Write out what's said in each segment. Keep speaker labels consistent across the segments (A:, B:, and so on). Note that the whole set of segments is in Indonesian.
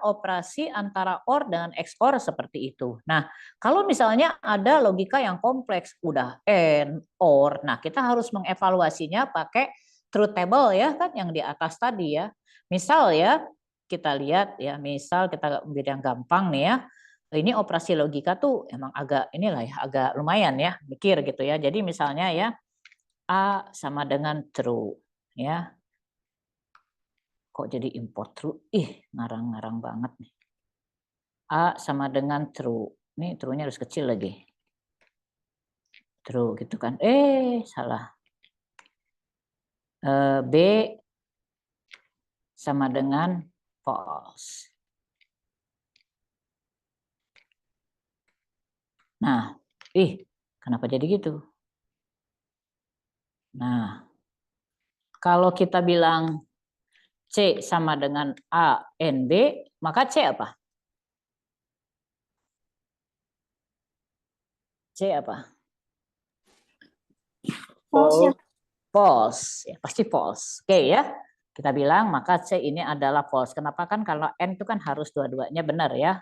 A: operasi antara OR dengan XOR seperti itu. Nah, kalau misalnya ada logika yang kompleks, udah AND, OR, nah kita harus mengevaluasinya pakai truth table ya kan yang di atas tadi ya. Misal ya, kita lihat ya, misal kita ambil yang gampang nih ya. Ini operasi logika tuh emang agak inilah ya, agak lumayan ya, mikir gitu ya. Jadi misalnya ya, A sama dengan true ya. Kok jadi import true? Ih, ngarang-ngarang banget nih. A sama dengan true. Ini true-nya harus kecil lagi. True gitu kan. Salah. B sama dengan false. Nah, kenapa jadi gitu? Nah, kalau kita bilang C sama dengan A, N, B, maka C apa? C apa?
B: False.
A: False. Ya, pasti false. Oke ya. Kita bilang maka C ini adalah false. Kenapa kan kalau N itu kan harus dua-duanya benar ya.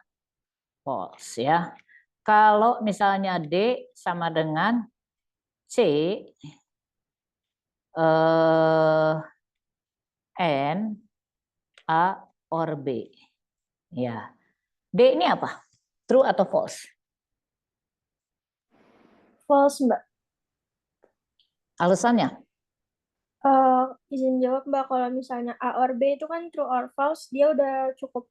A: False ya. Kalau misalnya D sama dengan C, N, A, or B. Ya. D ini apa? True atau false?
B: False, Mbak.
A: Alasannya?
B: Izin jawab, Mbak. Kalau misalnya A or B itu kan true or false, dia udah cukup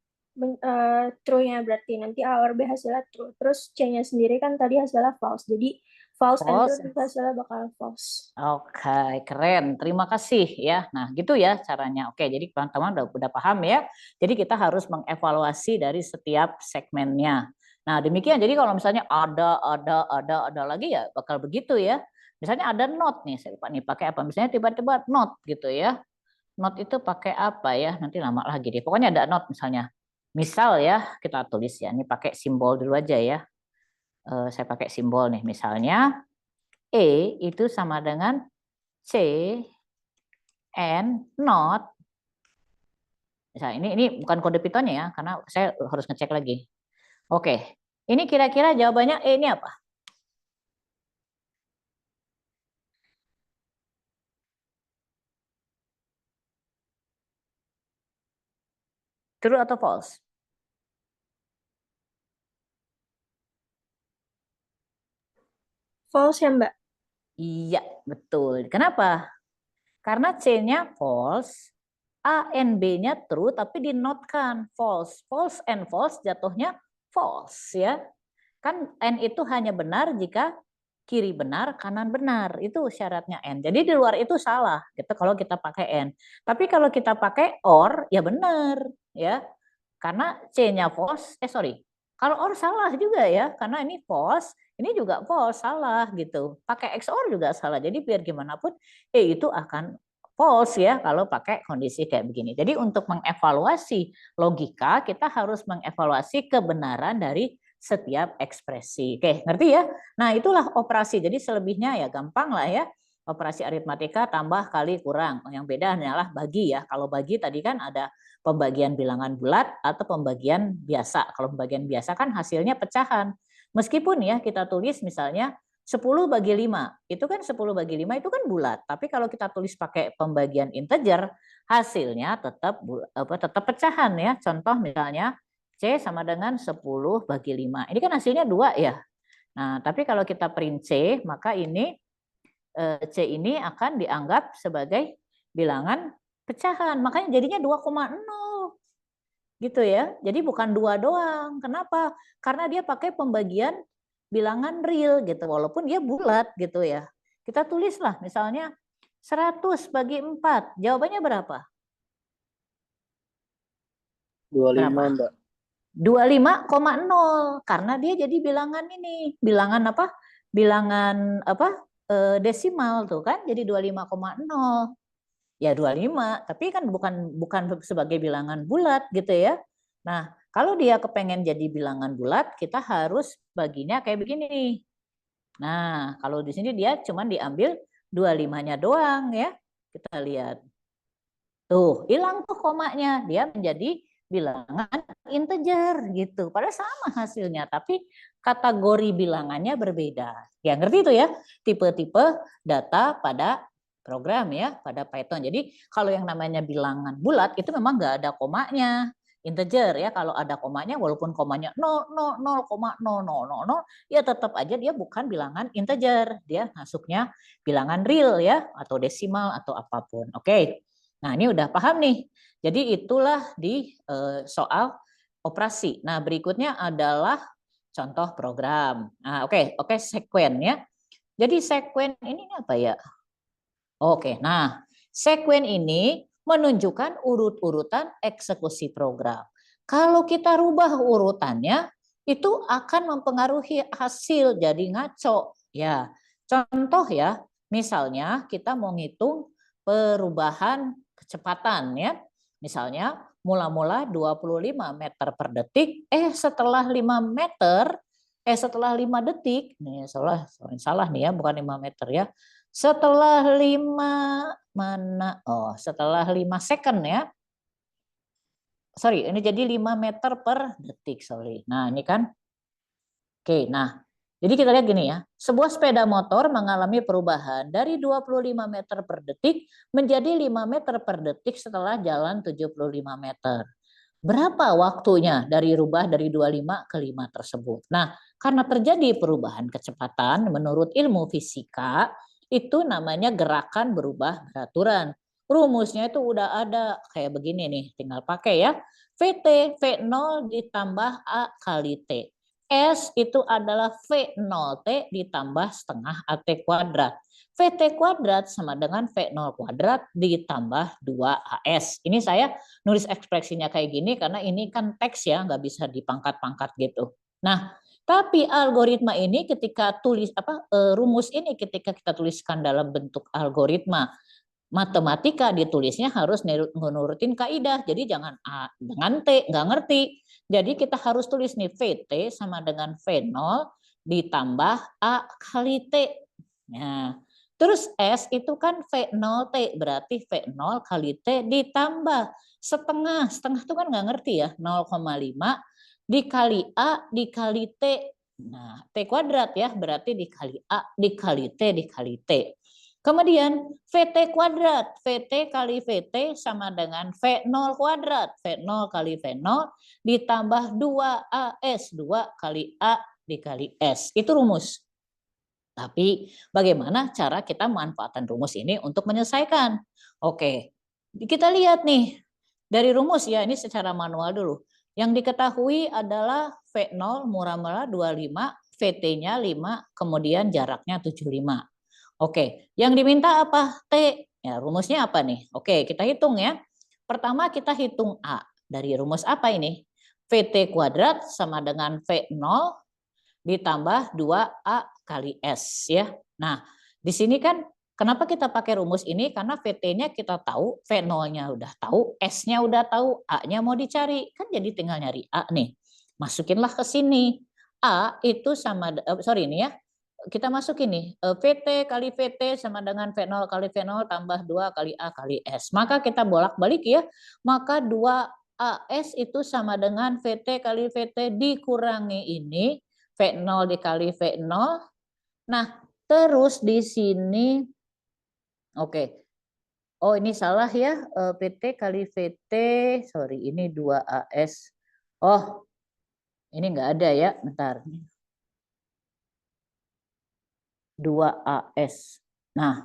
B: true-nya, berarti nanti A or B hasilnya true. Terus C-nya sendiri kan tadi hasilnya false. Jadi false and
A: False.
B: true hasilnya bakal false.
A: Oke, keren. Terima kasih ya. Nah, gitu ya caranya. Oke, jadi teman-teman udah paham ya. Jadi kita harus mengevaluasi dari setiap segmennya. Nah, demikian. Jadi kalau misalnya ada lagi ya bakal begitu ya. Misalnya ada not nih, saya lupa nih pakai apa. Misalnya tiba-tiba not gitu ya. Not itu pakai apa ya? Nanti lama lagi deh. Pokoknya ada not misalnya. Misal ya, kita tulis ya. Ini pakai simbol dulu aja ya. Saya pakai simbol nih. Misalnya E itu sama dengan C and not. Misalnya ini bukan kode Python ya, karena saya harus ngecek lagi. Oke, ini kira-kira jawabannya E ini apa? True atau false?
B: False ya, Mbak?
A: Iya, betul. Kenapa? Karena C-nya false, A and B-nya true, tapi dinotkan false. False and false jatuhnya false ya. Kan N itu hanya benar jika kiri benar, kanan benar. Itu syaratnya N. Jadi di luar itu salah gitu kalau kita pakai N. Tapi kalau kita pakai OR ya benar ya. Karena C-nya false, Kalau OR salah juga ya, karena ini false, ini juga false, salah gitu. Pakai XOR juga salah. Jadi biar gimana pun itu akan false ya kalau pakai kondisi kayak begini. Jadi untuk mengevaluasi logika, kita harus mengevaluasi kebenaran dari setiap ekspresi. Oke, ngerti ya? Nah, itulah operasi. Jadi selebihnya ya gampang lah ya. Operasi aritmatika tambah kali kurang. Yang beda hanyalah bagi ya. Kalau bagi tadi kan ada pembagian bilangan bulat atau pembagian biasa. Kalau pembagian biasa kan hasilnya pecahan. Meskipun ya kita tulis misalnya 10 bagi 5, itu kan 10 bagi 5 itu kan bulat. Tapi kalau kita tulis pakai pembagian integer, hasilnya tetap pecahan ya. Contoh misalnya C sama dengan 10 bagi 5. Ini kan hasilnya 2 ya. Nah, tapi kalau kita print C, maka ini C ini akan dianggap sebagai bilangan pecahan. Makanya jadinya 2,0. Gitu ya. Jadi bukan 2 doang. Kenapa? Karena dia pakai pembagian bilangan real gitu. Walaupun dia bulat gitu ya. Kita tulislah misalnya 100 bagi 4. Jawabannya berapa?
C: 25,
A: Berapa?
C: Mbak.
A: 25,0 karena dia jadi bilangan ini, bilangan apa? Bilangan apa? Desimal tuh kan jadi 25,0. Ya 25, tapi kan bukan sebagai bilangan bulat gitu ya. Nah, kalau dia kepengen jadi bilangan bulat, kita harus baginya kayak begini nih. Nah, kalau di sini dia cuma diambil 25-nya doang ya. Kita lihat. Tuh, hilang tuh komanya. Dia menjadi bilangan integer gitu. Padahal sama hasilnya, tapi kategori bilangannya berbeda. Ya ngerti itu ya, tipe-tipe data pada program ya, pada Python. Jadi kalau yang namanya bilangan bulat itu memang nggak ada komanya. Integer ya, kalau ada komanya walaupun komanya 0,000000 ya tetap aja dia bukan bilangan integer, dia masuknya bilangan real ya atau desimal atau apapun. Oke. Nah, ini udah paham nih. Jadi itulah di soal operasi. Nah, berikutnya adalah contoh program. Nah, oke, sekuen ya. Jadi sekuen ini apa ya? Oke, nah sekuen ini menunjukkan urut-urutan eksekusi program. Kalau kita rubah urutannya, itu akan mempengaruhi hasil jadi ngaco. Ya, contoh ya, misalnya kita mau ngitung perubahan kecepatan ya. Misalnya mula-mula 25 meter per detik, setelah 5 meter, setelah 5 detik, nih salah nih ya, bukan 5 meter ya. Setelah 5 second ya. Sorry, ini jadi 5 meter per detik, sorry. Nah, ini kan. Oke, nah. Jadi kita lihat gini ya. Sebuah sepeda motor mengalami perubahan dari 25 meter per detik menjadi 5 meter per detik setelah jalan 75 meter. Berapa waktunya dari rubah dari 25 ke 5 tersebut? Nah, karena terjadi perubahan kecepatan menurut ilmu fisika, itu namanya gerakan berubah beraturan. Rumusnya itu udah ada kayak begini nih, tinggal pakai ya. VT, V0 ditambah A kali T. S itu adalah V0T ditambah setengah AT kuadrat. VT kuadrat sama dengan V0 kuadrat ditambah 2AS. Ini saya nulis ekspresinya kayak gini karena ini kan teks ya, nggak bisa dipangkat-pangkat gitu. Nah, tapi algoritma ini ketika rumus ini ketika kita tuliskan dalam bentuk algoritma matematika ditulisnya harus menurutin kaidah. Jadi jangan A dengan T, nggak ngerti. Jadi kita harus tulis nih VT sama dengan V0 ditambah A kali T. Nah, terus S itu kan V0T, berarti V0 kali T ditambah setengah. Setengah itu kan nggak ngerti ya, 0,5 dikali A dikali T. Nah, T kuadrat ya, berarti dikali A dikali T dikali T. Kemudian VT kuadrat, VT kali VT sama dengan V0 kuadrat, V0 kali V0 ditambah 2AS, 2 kali A dikali S. Itu rumus. Tapi bagaimana cara kita memanfaatkan rumus ini untuk menyelesaikan? Oke, kita lihat nih dari rumus ya, ini secara manual dulu. Yang diketahui adalah V0 murah-murah 25, VT-nya 5, kemudian jaraknya 75. Oke, yang diminta apa? T. Ya, rumusnya apa nih? Oke, kita hitung ya. Pertama kita hitung A. Dari rumus apa ini? VT kuadrat sama dengan V0 ditambah 2A kali S ya. Nah, di sini kan kenapa kita pakai rumus ini? Karena VT-nya kita tahu, V0-nya udah tahu, S-nya udah tahu, A-nya mau dicari. Kan jadi tinggal nyari A nih. Masukinlah ke sini. A itu sama, ini ya. Kita masuk ini, VT kali VT sama dengan V0 kali V0 tambah 2 kali A kali S. Maka kita bolak-balik ya, maka 2AS itu sama dengan VT kali VT dikurangi ini, V0 dikali V0. Nah, terus di sini, oke. Oh ini salah ya, VT kali VT, sorry ini 2AS. Oh, ini enggak ada ya, bentar. 2AS. Nah,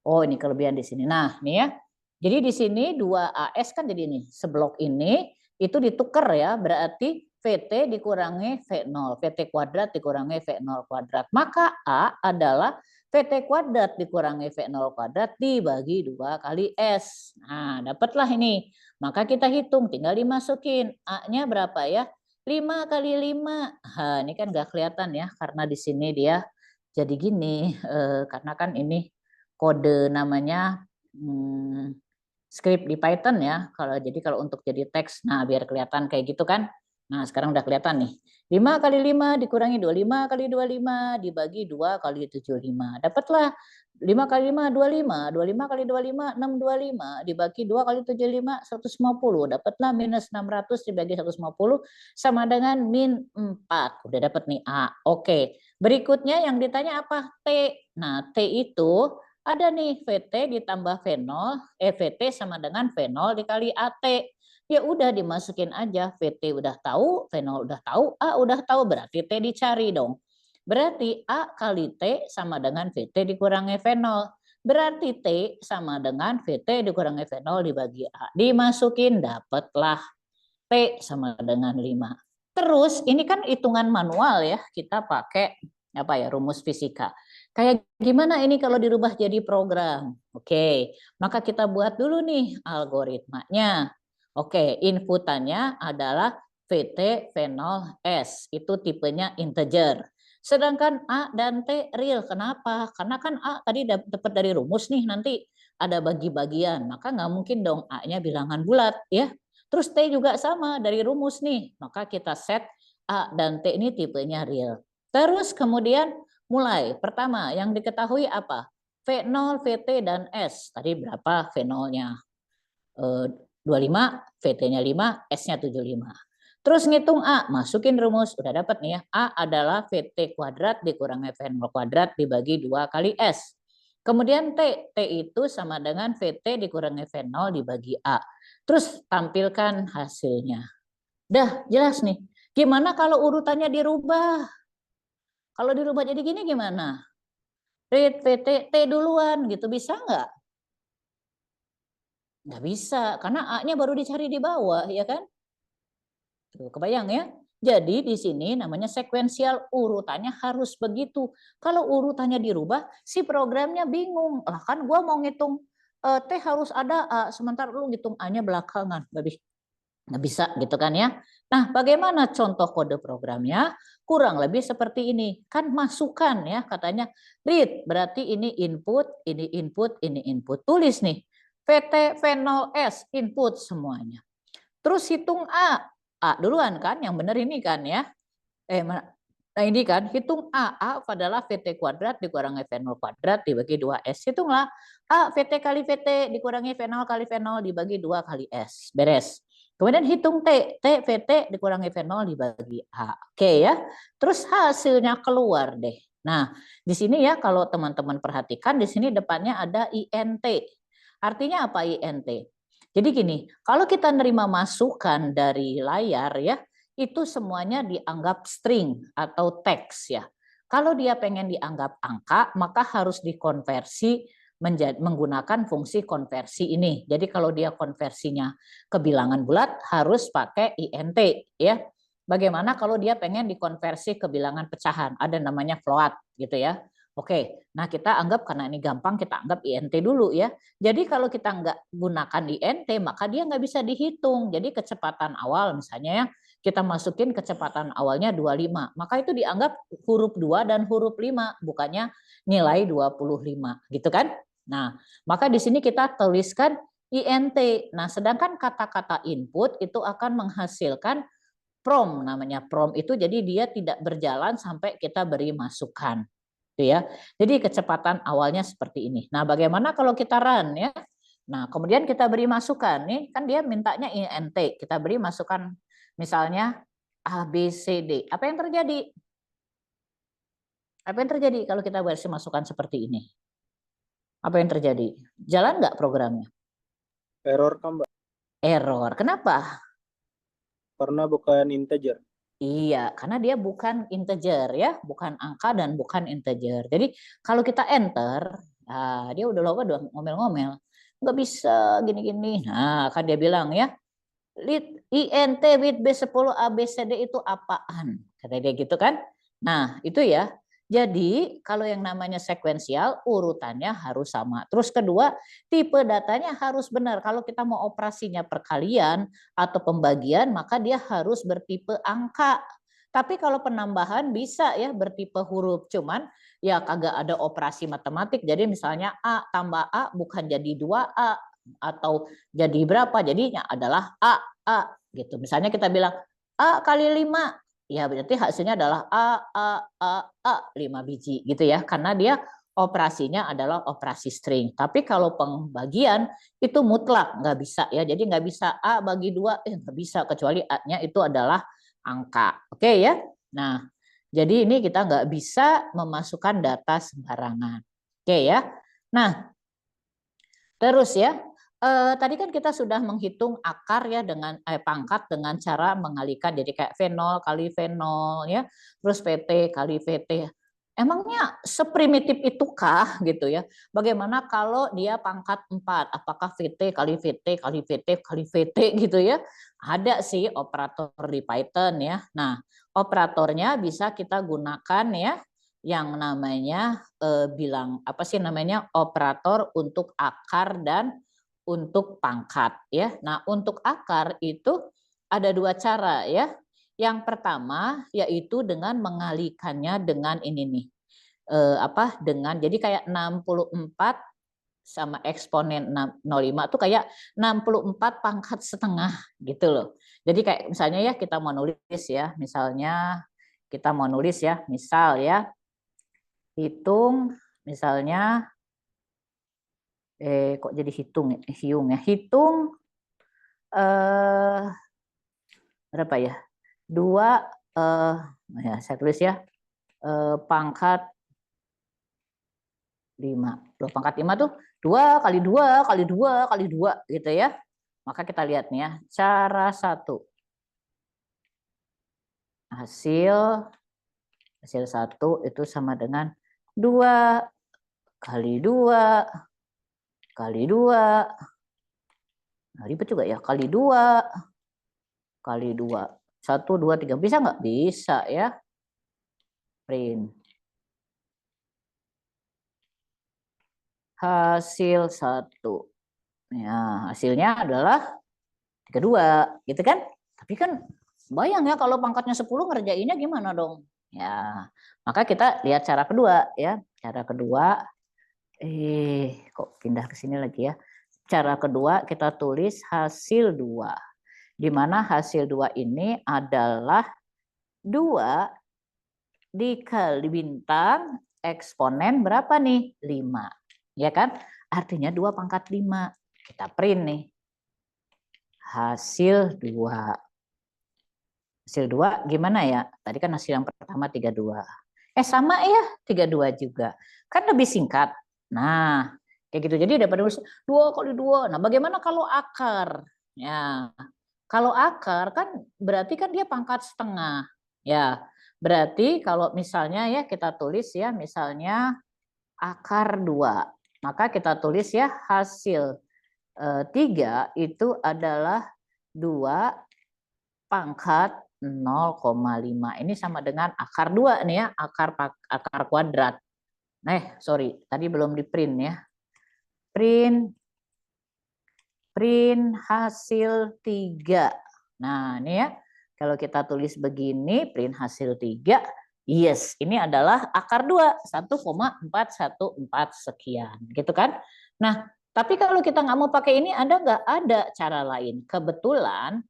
A: oh ini kelebihan di sini. Nah, nih ya. Jadi di sini 2AS kan jadi ini, seblok ini itu ditukar ya, berarti VT dikurangi V0, VT kuadrat dikurangi V0 kuadrat. Maka A adalah VT kuadrat dikurangi V0 kuadrat dibagi 2 kali S. Nah, dapatlah ini. Maka kita hitung, tinggal dimasukin. A-nya berapa ya? 5 kali 5. Nah, ini kan nggak kelihatan ya, karena di sini dia jadi gini, karena kan ini kode namanya script di Python ya. Kalau untuk jadi teks, nah biar kelihatan kayak gitu kan. Nah sekarang udah kelihatan nih. 5 kali 5 dikurangi 25 kali 25 dibagi 2 kali 75. Dapatlah 5 kali 5, 25. 25 kali 25, 625. Dibagi 2 kali 75, 150. Dapatlah minus 600 dibagi 150 sama dengan min 4. Udah dapat nih A. Oke. Berikutnya yang ditanya apa? T. Nah, T itu ada nih VT ditambah V0. VT sama dengan V0 dikali AT. Ya udah dimasukin aja. VT udah tahu, V0 udah tahu, A udah tahu. Berarti T dicari dong. Berarti A kali T sama dengan VT dikurangi V0. Berarti T sama dengan VT dikurangi V0 dibagi A. Dimasukin, dapatlah T sama dengan 5. Terus ini kan hitungan manual ya, kita pakai apa ya, rumus fisika. Kayak gimana ini kalau dirubah jadi program? Oke, maka kita buat dulu nih algoritmanya. Oke, inputannya adalah VT V0S, itu tipenya integer. Sedangkan A dan T real. Kenapa? Karena kan A tadi dapat dari rumus nih, nanti ada bagi-bagian. Maka nggak mungkin dong A-nya bilangan bulat ya. Terus T juga sama dari rumus nih. Maka kita set A dan T ini tipenya real. Terus kemudian mulai. Pertama yang diketahui apa? V0, VT, dan S. Tadi berapa V0-nya? 25, VT-nya 5, S-nya 75. Terus ngitung A, masukin rumus, udah dapat nih ya. A adalah VT kuadrat dikurangi V0 kuadrat dibagi 2 kali S. Kemudian T, T itu sama dengan VT dikurangi V0 dibagi A. Terus tampilkan hasilnya. Dah jelas nih. Gimana kalau urutannya dirubah? Kalau dirubah jadi gini gimana? Read VT, T duluan gitu, bisa nggak? Nggak bisa, karena A-nya baru dicari di bawah, ya kan? Tuh, kebayang ya? Jadi di sini namanya sekuensial, urutannya harus begitu. Kalau urutannya dirubah, si programnya bingung. Lah kan gua mau ngitung T harus ada A, sementara lu ngitung A-nya belakangan. Nggak bisa gitu kan ya. Nah, bagaimana contoh kode programnya? Kurang lebih seperti ini. Kan masukan ya katanya. Read, berarti ini input, ini input, ini input. Tulis nih. VT V0S, input semuanya. Terus hitung A. A duluan kan, yang benar ini kan ya. Nah ini kan, hitung A. A adalah VT kuadrat dikurangi V0 kuadrat dibagi 2S. Hitunglah A VT kali VT dikurangi V0 kali V0 dibagi 2 kali S. Beres. Kemudian hitung T. T VT dikurangi V0 dibagi A. Oke ya. Terus hasilnya keluar deh. Nah, di sini ya kalau teman-teman perhatikan, di sini depannya ada INT. Artinya apa INT? Jadi gini, kalau kita nerima masukan dari layar ya, itu semuanya dianggap string atau teks ya. Kalau dia pengen dianggap angka, maka harus dikonversi menggunakan fungsi konversi ini. Jadi kalau dia konversinya ke bilangan bulat harus pakai INT ya. Bagaimana kalau dia pengen dikonversi ke bilangan pecahan? Ada namanya float gitu ya. Oke, nah kita anggap karena ini gampang kita anggap INT dulu ya. Jadi kalau kita nggak gunakan INT maka dia nggak bisa dihitung. Jadi kecepatan awal misalnya ya kita masukin kecepatan awalnya 25. Maka itu dianggap huruf 2 dan huruf 5 bukannya nilai 25 gitu kan. Nah, maka di sini kita tuliskan INT. Nah, sedangkan kata-kata input itu akan menghasilkan prom namanya. Prom itu jadi dia tidak berjalan sampai kita beri masukan. Gitu ya. Jadi kecepatan awalnya seperti ini. Nah, bagaimana kalau kita run ya? Nah, kemudian kita beri masukan nih, kan dia mintanya INT. Kita beri masukan misalnya A B C D. Apa yang terjadi? Apa yang terjadi kalau kita beri masukan seperti ini? Apa yang terjadi? Jalan nggak programnya?
C: Error kan, Mbak?
A: Error. Kenapa?
C: Karena bukan integer.
A: Iya, karena dia bukan integer ya, bukan angka dan bukan integer. Jadi kalau kita enter, nah, dia udah ngomel-ngomel, nggak bisa gini-gini. Nah, kan dia bilang ya, INT with B10 ABCD itu apaan? Kata dia gitu kan. Nah, itu ya. Jadi kalau yang namanya sekuensial urutannya harus sama. Terus kedua, tipe datanya harus benar. Kalau kita mau operasinya perkalian atau pembagian, maka dia harus bertipe angka. Tapi kalau penambahan bisa ya bertipe huruf. Cuman ya kagak ada operasi matematik. Jadi misalnya A tambah A bukan jadi 2A atau jadi berapa. Jadinya adalah A gitu. Misalnya kita bilang A kali 5. Ya berarti hasilnya adalah A 5 biji gitu ya. Karena dia operasinya adalah operasi string. Tapi kalau pembagian itu mutlak, nggak bisa ya. Jadi nggak bisa A bagi 2, nggak bisa, kecuali A-nya itu adalah angka. Oke ya. Nah, jadi ini kita nggak bisa memasukkan data sembarangan. Oke ya. Nah, terus ya, tadi kan kita sudah menghitung akar ya dengan pangkat dengan cara mengalihkan, jadi kayak V0 kali V0 ya, terus VT kali VT. Emangnya seprimitif itukah gitu ya? Bagaimana kalau dia pangkat 4? Apakah VT kali VT kali VT kali VT gitu ya? Ada sih operator di Python ya. Nah, operatornya bisa kita gunakan ya, yang namanya bilang apa sih namanya, operator untuk akar dan untuk pangkat ya. Nah, untuk akar itu ada 2 cara ya. Yang pertama yaitu dengan mengalihkannya dengan ini nih. Dengan jadi kayak 64 sama eksponen 0,5 tuh kayak 64 pangkat setengah gitu loh. Jadi kayak misalnya ya kita mau nulis ya, misalnya kita mau nulis ya, misal ya, hitung misalnya kok jadi hitung ya, hitung berapa ya, 2 ya saya tulis ya, pangkat 5. 2 pangkat 5 tuh 2 kali 2 kali 2 kali 2 gitu ya. Maka kita lihat nih ya, cara 1 hasil 1 itu sama dengan 2 kali 2 kali 2. Nah, ribet juga ya, kali 2 kali 2. 1, 2, 3. Bisa nggak? Bisa ya. Print. Hasil 1. Ya, hasilnya adalah 32, gitu kan? Tapi kan bayang ya kalau pangkatnya 10 ngerjainnya gimana dong? Ya, maka kita lihat cara kedua ya. Cara kedua, kok pindah ke sini lagi ya. Cara kedua kita tulis hasil 2. Di mana hasil 2 ini adalah 2 dikali bintang eksponen berapa nih? 5. Ya kan? Artinya 2 pangkat 5. Kita print nih. Hasil 2. Hasil 2 gimana ya? Tadi kan hasil yang pertama 32. Sama ya, 32 juga. Kan lebih singkat. Nah, kayak gitu. Jadi daripada 2 kali 2. Nah, bagaimana kalau akar? Ya, kalau akar kan berarti kan dia pangkat setengah. Ya, berarti kalau misalnya ya kita tulis ya, misalnya akar 2. Maka kita tulis ya hasil 3 itu adalah 2 pangkat 0,5. Ini sama dengan akar 2 nih ya, akar kuadrat. Sorry, tadi belum di print ya. Print hasil 3. Nah, ini ya. Kalau kita tulis begini, print hasil 3. Yes, ini adalah akar 2, 1,414 sekian. Gitu kan? Nah, tapi kalau kita nggak mau pakai ini, ada nggak? Ada cara lain. Kebetulan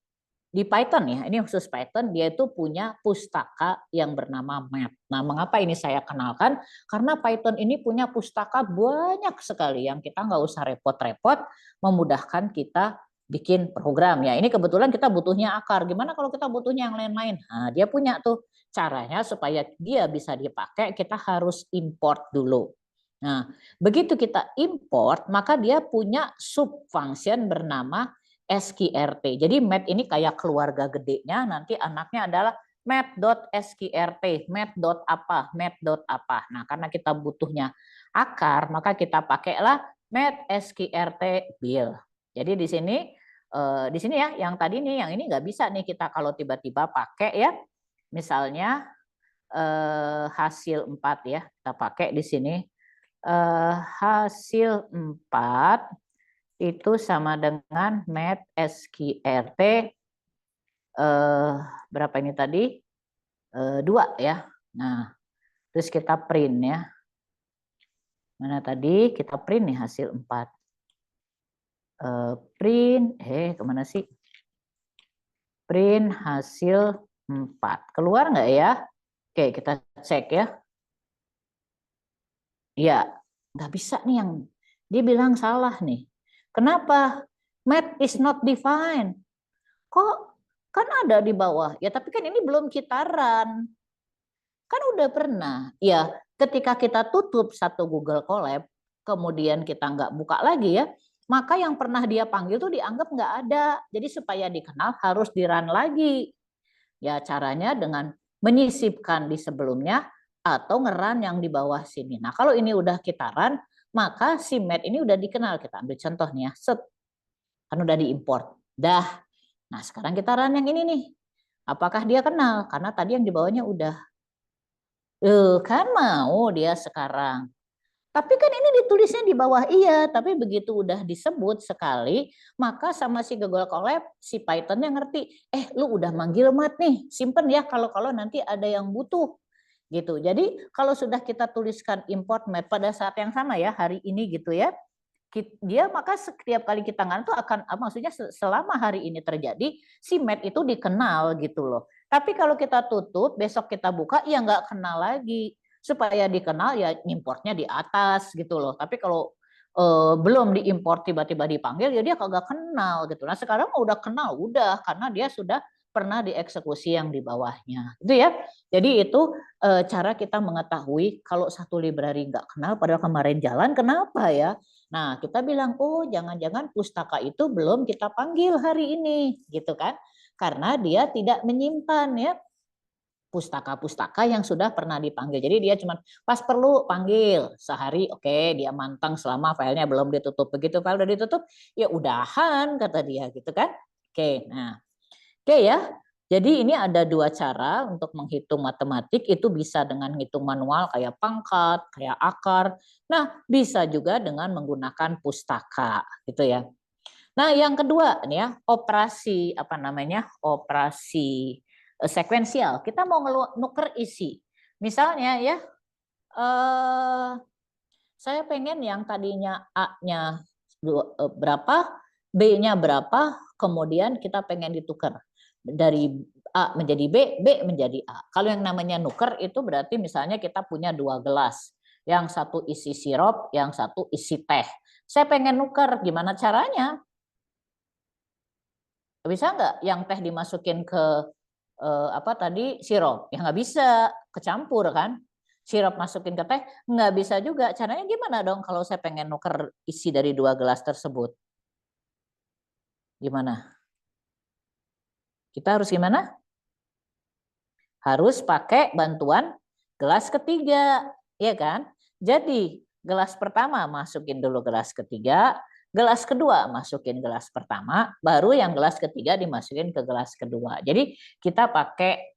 A: di Python ya, ini khusus Python, dia itu punya pustaka yang bernama math. Nah, mengapa ini saya kenalkan? Karena Python ini punya pustaka banyak sekali yang kita nggak usah repot-repot, memudahkan kita bikin program. Ya, ini kebetulan kita butuhnya akar. Gimana kalau kita butuhnya yang lain-lain? Nah, dia punya tuh caranya supaya dia bisa dipakai, kita harus import dulu. Nah, begitu kita import, maka dia punya sub function bernama SQRT. Jadi math ini kayak keluarga gedenya, nanti anaknya adalah math.sqrt, math.apa, math.apa. Nah, karena kita butuhnya akar, maka kita pakailah math sqrt build. Jadi di sini ya, yang tadi nih, yang ini nggak bisa nih kita kalau tiba-tiba pakai ya. Misalnya hasil 4 ya, kita pakai di sini hasil 4 itu sama dengan math sqrt berapa ini tadi? 2 ya. Nah, terus kita print ya. Mana tadi kita print nih hasil 4. Print, kemana sih? Print hasil 4. Keluar nggak ya? Oke, kita cek ya. Ya, nggak bisa nih yang dia bilang salah nih. Kenapa? Math is not defined. Kok kan ada di bawah? Ya, tapi kan ini belum kita run. Kan udah pernah. Ya, ketika kita tutup satu Google Colab, kemudian kita nggak buka lagi ya, maka yang pernah dia panggil tuh dianggap nggak ada. Jadi supaya dikenal harus di run lagi. Ya, caranya dengan menyisipkan di sebelumnya atau ngeran yang di bawah sini. Nah, kalau ini udah kita run, maka si mat ini udah dikenal. Kita ambil contoh nih ya. Set. Kan udah diimport. Dah. Nah, sekarang kita run yang ini nih. Apakah dia kenal? Karena tadi yang di bawahnya udah. Kan mau dia sekarang. Tapi kan ini ditulisnya di bawah iya, tapi begitu udah disebut sekali, maka sama si Google Colab, si Python-nya ngerti, lu udah manggil mat nih, simpen ya kalau nanti ada yang butuh. Gitu. Jadi kalau sudah kita tuliskan import mat pada saat yang sama ya, hari ini gitu ya, dia maka setiap kali kita ngan itu akan, maksudnya selama hari ini terjadi, si mat itu dikenal gitu loh. Tapi kalau kita tutup, besok kita buka, ya nggak kenal lagi. Supaya dikenal ya importnya di atas gitu loh. Tapi kalau belum diimport tiba-tiba dipanggil ya dia kagak kenal gitu. Nah sekarang udah kenal, udah karena dia sudah pernah dieksekusi yang di bawahnya. Itu ya. Jadi itu cara kita mengetahui kalau satu library nggak kenal padahal kemarin jalan kenapa ya. Nah kita bilang oh jangan-jangan pustaka itu belum kita panggil hari ini gitu kan. Karena dia tidak menyimpan ya pustaka-pustaka yang sudah pernah dipanggil. Jadi dia cuma pas perlu panggil sehari, oke, dia mantang selama filenya belum ditutup. Begitu file udah ditutup, ya udahan kata dia gitu kan. Oke, nah, oke ya. Jadi ini ada dua cara untuk menghitung matematik, itu bisa dengan hitung manual kayak pangkat, kayak akar. Nah, bisa juga dengan menggunakan pustaka gitu ya. Nah, yang kedua nih ya, operasi apa namanya? Operasi sekuensial. Kita mau nuker isi. Misalnya ya, saya pengen yang tadinya A-nya berapa, B-nya berapa, kemudian kita pengen ditukar dari A menjadi B, B menjadi A. Kalau yang namanya nuker itu berarti misalnya kita punya 2 gelas. Yang satu isi sirup, yang satu isi teh. Saya pengen nuker, gimana caranya? Bisa nggak yang teh dimasukin ke apa tadi sirup? Ya nggak bisa, kecampur kan? Sirup masukin ke teh nggak bisa juga. Caranya gimana dong kalau saya pengen nuker isi dari 2 gelas tersebut? Gimana? Kita harus gimana? Harus pakai bantuan gelas ketiga, ya kan? Jadi gelas pertama masukin dulu gelas ketiga, gelas kedua masukin gelas pertama, baru yang gelas ketiga dimasukin ke gelas kedua. Jadi kita pakai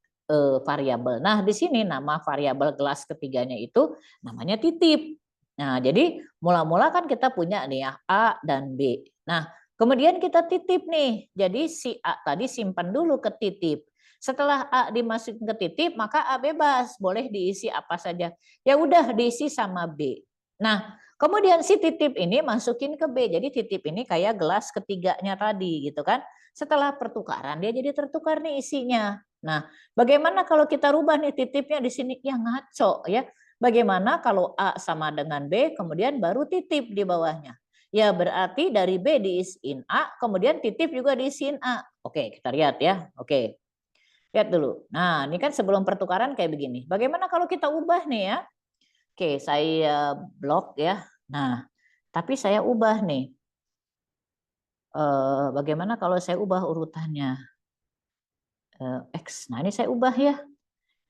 A: variabel. Nah, di sini nama variabel gelas ketiganya itu namanya titip. Nah, jadi mula-mula kan kita punya nih ya A dan B. Nah, kemudian kita titip nih. Jadi si A tadi simpan dulu ke titip. Setelah A dimasukin ke titip, maka A bebas, boleh diisi apa saja. Ya udah diisi sama B. Nah, kemudian si titip ini masukin ke B. Jadi titip ini kayak gelas ketiganya tadi gitu kan. Setelah pertukaran dia jadi tertukar nih isinya. Nah, bagaimana kalau kita rubah nih titipnya di sini? Ya ngaco ya. Bagaimana kalau A sama dengan B, kemudian baru titip di bawahnya? Ya berarti dari B diisiin A, kemudian titip juga diisiin A. Oke, kita lihat ya. Oke. Lihat dulu. Nah, ini kan sebelum pertukaran kayak begini. Bagaimana kalau kita ubah nih ya? Oke, saya blok ya. Nah, tapi saya ubah nih. Bagaimana kalau saya ubah urutannya? X. Nah, ini saya ubah ya.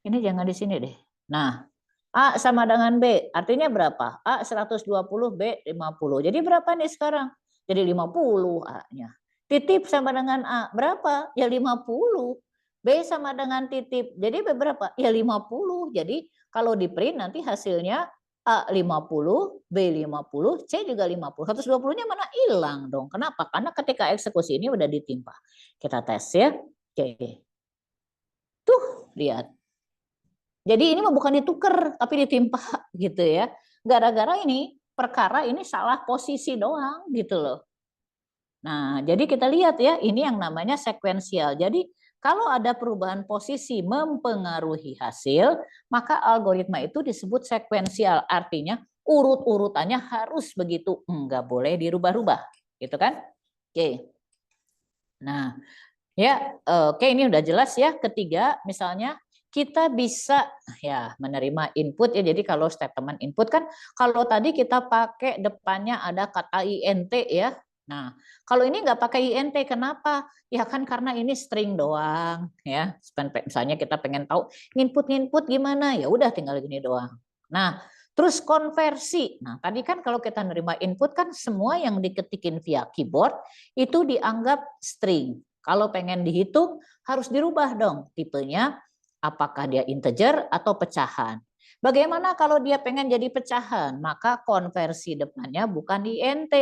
A: Ini jangan di sini deh. Nah, A sama dengan B. Artinya berapa? A 120, B 50. Jadi berapa nih sekarang? Jadi 50 A-nya. Titip sama dengan A. Berapa? Ya 50. B sama dengan titip. Jadi berapa? Ya 50. Jadi kalau di print nanti hasilnya A 50, B 50, C juga 50. 120-nya mana hilang dong. Kenapa? Karena ketika eksekusi ini udah ditimpa. Kita tes ya. Oke. Tuh, lihat. Jadi ini bukan ditukar tapi ditimpa gitu ya. Gara-gara ini perkara ini salah posisi doang gitu loh. Nah, jadi kita lihat ya, ini yang namanya sekuensial. Jadi kalau ada perubahan posisi mempengaruhi hasil, maka algoritma itu disebut sekuensial. Artinya, urut-urutannya harus begitu, nggak boleh dirubah-rubah, gitu kan? Oke. Nah, ya, oke, ini udah jelas ya. Ketiga, misalnya kita bisa ya menerima input ya. Jadi kalau statement input kan kalau tadi kita pakai depannya ada kata int ya. Nah, kalau ini nggak pakai int, kenapa? Ya kan karena ini string doang ya. Misalnya kita pengen tahu input gimana, ya udah tinggal gini doang. Nah, terus konversi. Nah, tadi kan kalau kita nerima input kan semua yang diketikin via keyboard itu dianggap string. Kalau pengen dihitung harus dirubah dong tipenya, apakah dia integer atau pecahan. Bagaimana kalau dia pengen jadi pecahan? Maka konversi depannya bukan int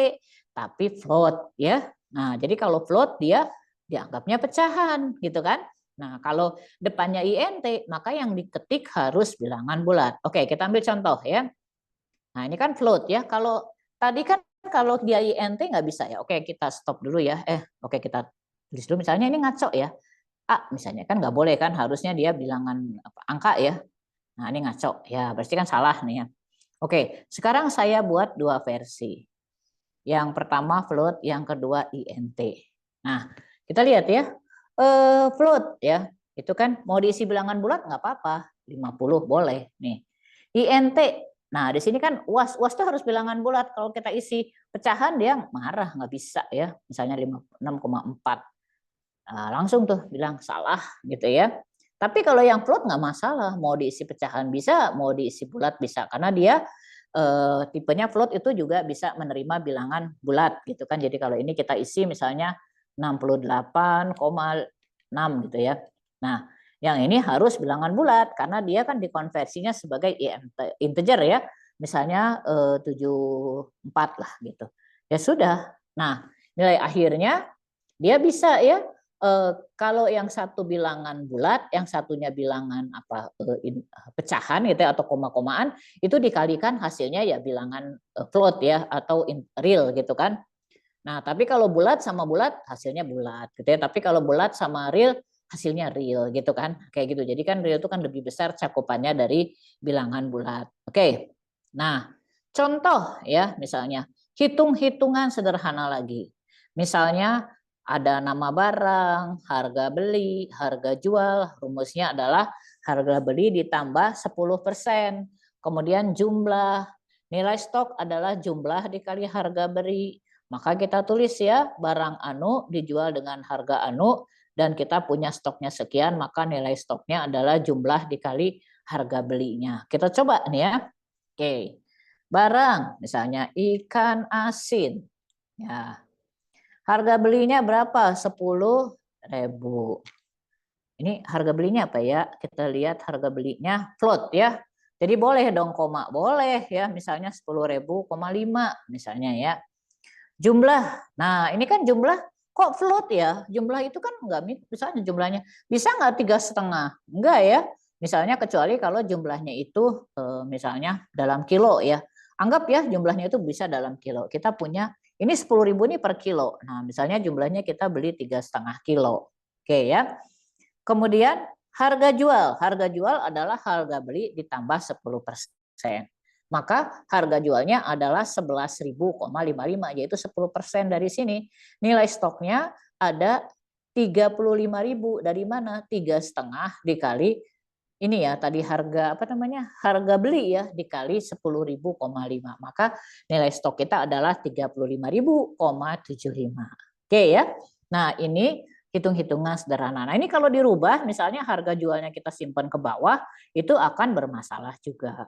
A: tapi float ya. Nah, jadi kalau float dia dianggapnya pecahan gitu kan. Nah, kalau depannya int maka yang diketik harus bilangan bulat. Oke, kita ambil contoh ya. Nah, ini kan float ya. Kalau tadi kan kalau dia int nggak bisa ya. Oke, kita stop dulu ya. Oke, kita tulis dulu. Misalnya ini ngaco ya. A misalnya kan nggak boleh kan. Harusnya dia bilangan angka ya. Nah, ini ngaco. Ya, berarti kan salah nih ya. Oke, sekarang saya buat dua versi. Yang pertama float, yang kedua int. Nah, kita lihat ya. Float ya. Itu kan mau diisi bilangan bulat nggak apa-apa. 50 boleh nih. int. Nah, di sini kan UAS itu harus bilangan bulat. Kalau kita isi pecahan dia marah, nggak bisa ya. Misalnya 6,4. Nah, langsung tuh bilang salah gitu ya. Tapi kalau yang float nggak masalah, mau diisi pecahan bisa, mau diisi bulat bisa, karena dia tipenya float itu juga bisa menerima bilangan bulat gitu kan. Jadi kalau ini kita isi misalnya 68,6 gitu ya. Nah, yang ini harus bilangan bulat karena dia kan dikonversinya sebagai integer ya. Misalnya 74 lah gitu. Ya sudah. Nah, nilai akhirnya dia bisa ya. Kalau yang satu bilangan bulat, yang satunya bilangan pecahan gitu ya, atau koma-komaan, itu dikalikan hasilnya ya bilangan float ya atau real gitu kan. Nah, tapi kalau bulat sama bulat hasilnya bulat gitu ya. Tapi kalau bulat sama real hasilnya real gitu kan. Kayak gitu. Jadi kan real itu kan lebih besar cakupannya dari bilangan bulat. Oke. Nah, contoh ya misalnya hitung-hitungan sederhana lagi. Misalnya ada nama barang, harga beli, harga jual, rumusnya adalah harga beli ditambah 10%. Kemudian jumlah, nilai stok adalah jumlah dikali harga beli. Maka kita tulis ya, barang anu dijual dengan harga anu, dan kita punya stoknya sekian, maka nilai stoknya adalah jumlah dikali harga belinya. Kita coba nih ya. Oke. Barang, misalnya ikan asin. Ya, harga belinya berapa? 10.000. Ini harga belinya apa ya? Kita lihat harga belinya float ya. Jadi boleh dong koma, boleh ya. Misalnya 10.000,5 misalnya ya. Jumlah. Nah, ini kan jumlah kok float ya? Jumlah itu kan enggak, misalnya jumlahnya bisa enggak 3,5? Enggak ya. Misalnya kecuali kalau jumlahnya itu misalnya dalam kilo ya. Anggap ya jumlahnya itu bisa dalam kilo. Kita punya ini 10.000 ini per kilo. Nah, misalnya jumlahnya kita beli 3,5 kilo. Oke ya. Kemudian harga jual. Harga jual adalah harga beli ditambah 10%. Maka harga jualnya adalah 11.000,55, yaitu 10% dari sini. Nilai stoknya ada 35.000. Dari mana? 3,5 dikali ini ya tadi harga harga beli ya dikali 10.000,5. Maka nilai stok kita adalah 35.000,75. Oke ya. Nah, ini hitung-hitungan sederhana. Nah, ini kalau dirubah misalnya harga jualnya kita simpan ke bawah itu akan bermasalah juga.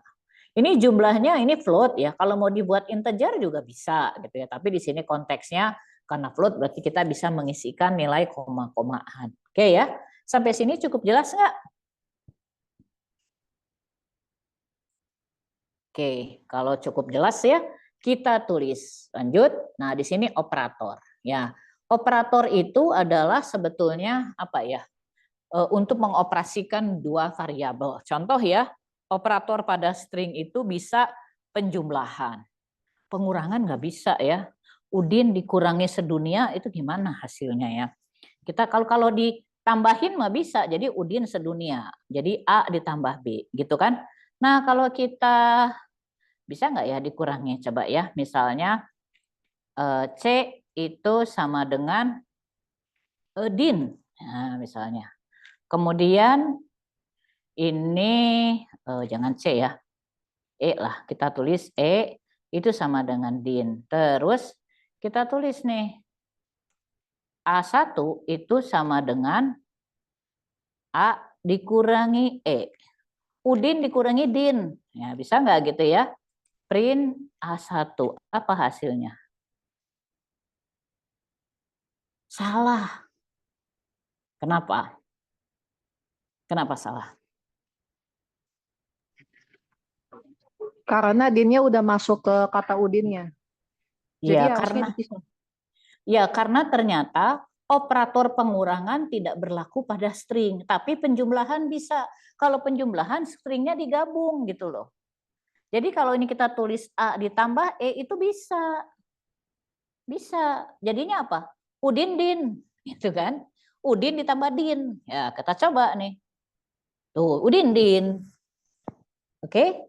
A: Ini jumlahnya ini float ya. Kalau mau dibuat integer juga bisa gitu ya. Tapi di sini konteksnya karena float berarti kita bisa mengisikan nilai koma-komaan. Oke ya. Sampai sini cukup jelas nggak? Oke, kalau cukup jelas ya, kita tulis lanjut. Nah, di sini operator. Ya, operator itu adalah sebetulnya apa ya? Untuk mengoperasikan dua variabel. Contoh ya, operator pada string itu bisa penjumlahan. Pengurangan nggak bisa ya. Udin dikurangi sedunia itu gimana hasilnya ya? Kita kalau ditambahin mah bisa. Jadi Udin sedunia. Jadi A ditambah B, gitu kan? Nah, kalau kita Bisa nggak ya dikurangi? Coba ya, misalnya C itu sama dengan din. Nah, misalnya. Kemudian ini jangan C ya. E lah, kita tulis E itu sama dengan din. Terus kita tulis nih A1 itu sama dengan A dikurangi E. Udin dikurangi din. Ya, bisa nggak gitu ya? Print A1. Apa hasilnya? Salah. Kenapa? Kenapa salah?
D: Karena dinnya udah masuk ke kata udinnya. Jadi
A: Ya,
D: harusnya dipisah.
A: karena ternyata operator pengurangan tidak berlaku pada string, tapi penjumlahan bisa. Kalau penjumlahan stringnya digabung gitu loh. Jadi kalau ini kita tulis A ditambah E itu bisa. Bisa. Jadinya apa? Udin din, gitu kan? Udin ditambah din. Ya, kita coba nih. Tuh, udin din. Oke?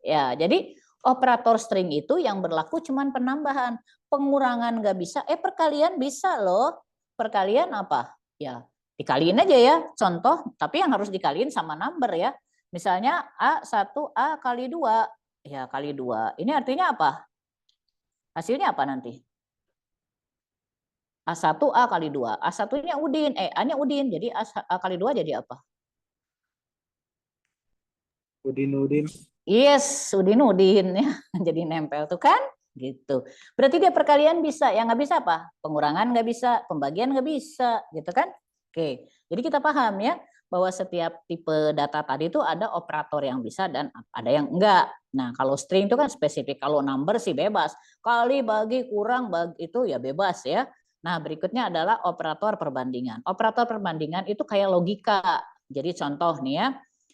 A: Ya, jadi operator string itu yang berlaku cuman penambahan. Pengurangan nggak bisa. Perkalian bisa loh. Perkalian apa? Ya, dikaliin aja ya. Contoh, tapi yang harus dikaliin sama number ya. Misalnya A1A kali 2. Ya, kali 2. Ini artinya apa? Hasilnya apa nanti? A1A kali 2. A1-nya udin. A-nya udin. Jadi A kali 2 jadi apa?
C: Udin.
A: Yes, udin ya. Jadi nempel tuh kan? Gitu. Berarti dia perkalian bisa. Yang nggak bisa apa? Pengurangan nggak bisa, pembagian nggak bisa, gitu kan? Oke. Jadi kita paham ya bahwa setiap tipe data tadi itu ada operator yang bisa dan ada yang enggak. Nah, kalau string itu kan spesifik. Kalau number sih bebas. Kali, bagi, kurang, bagi itu ya bebas ya. Nah, berikutnya adalah operator perbandingan. Operator perbandingan itu kayak logika. Jadi contoh nih ya.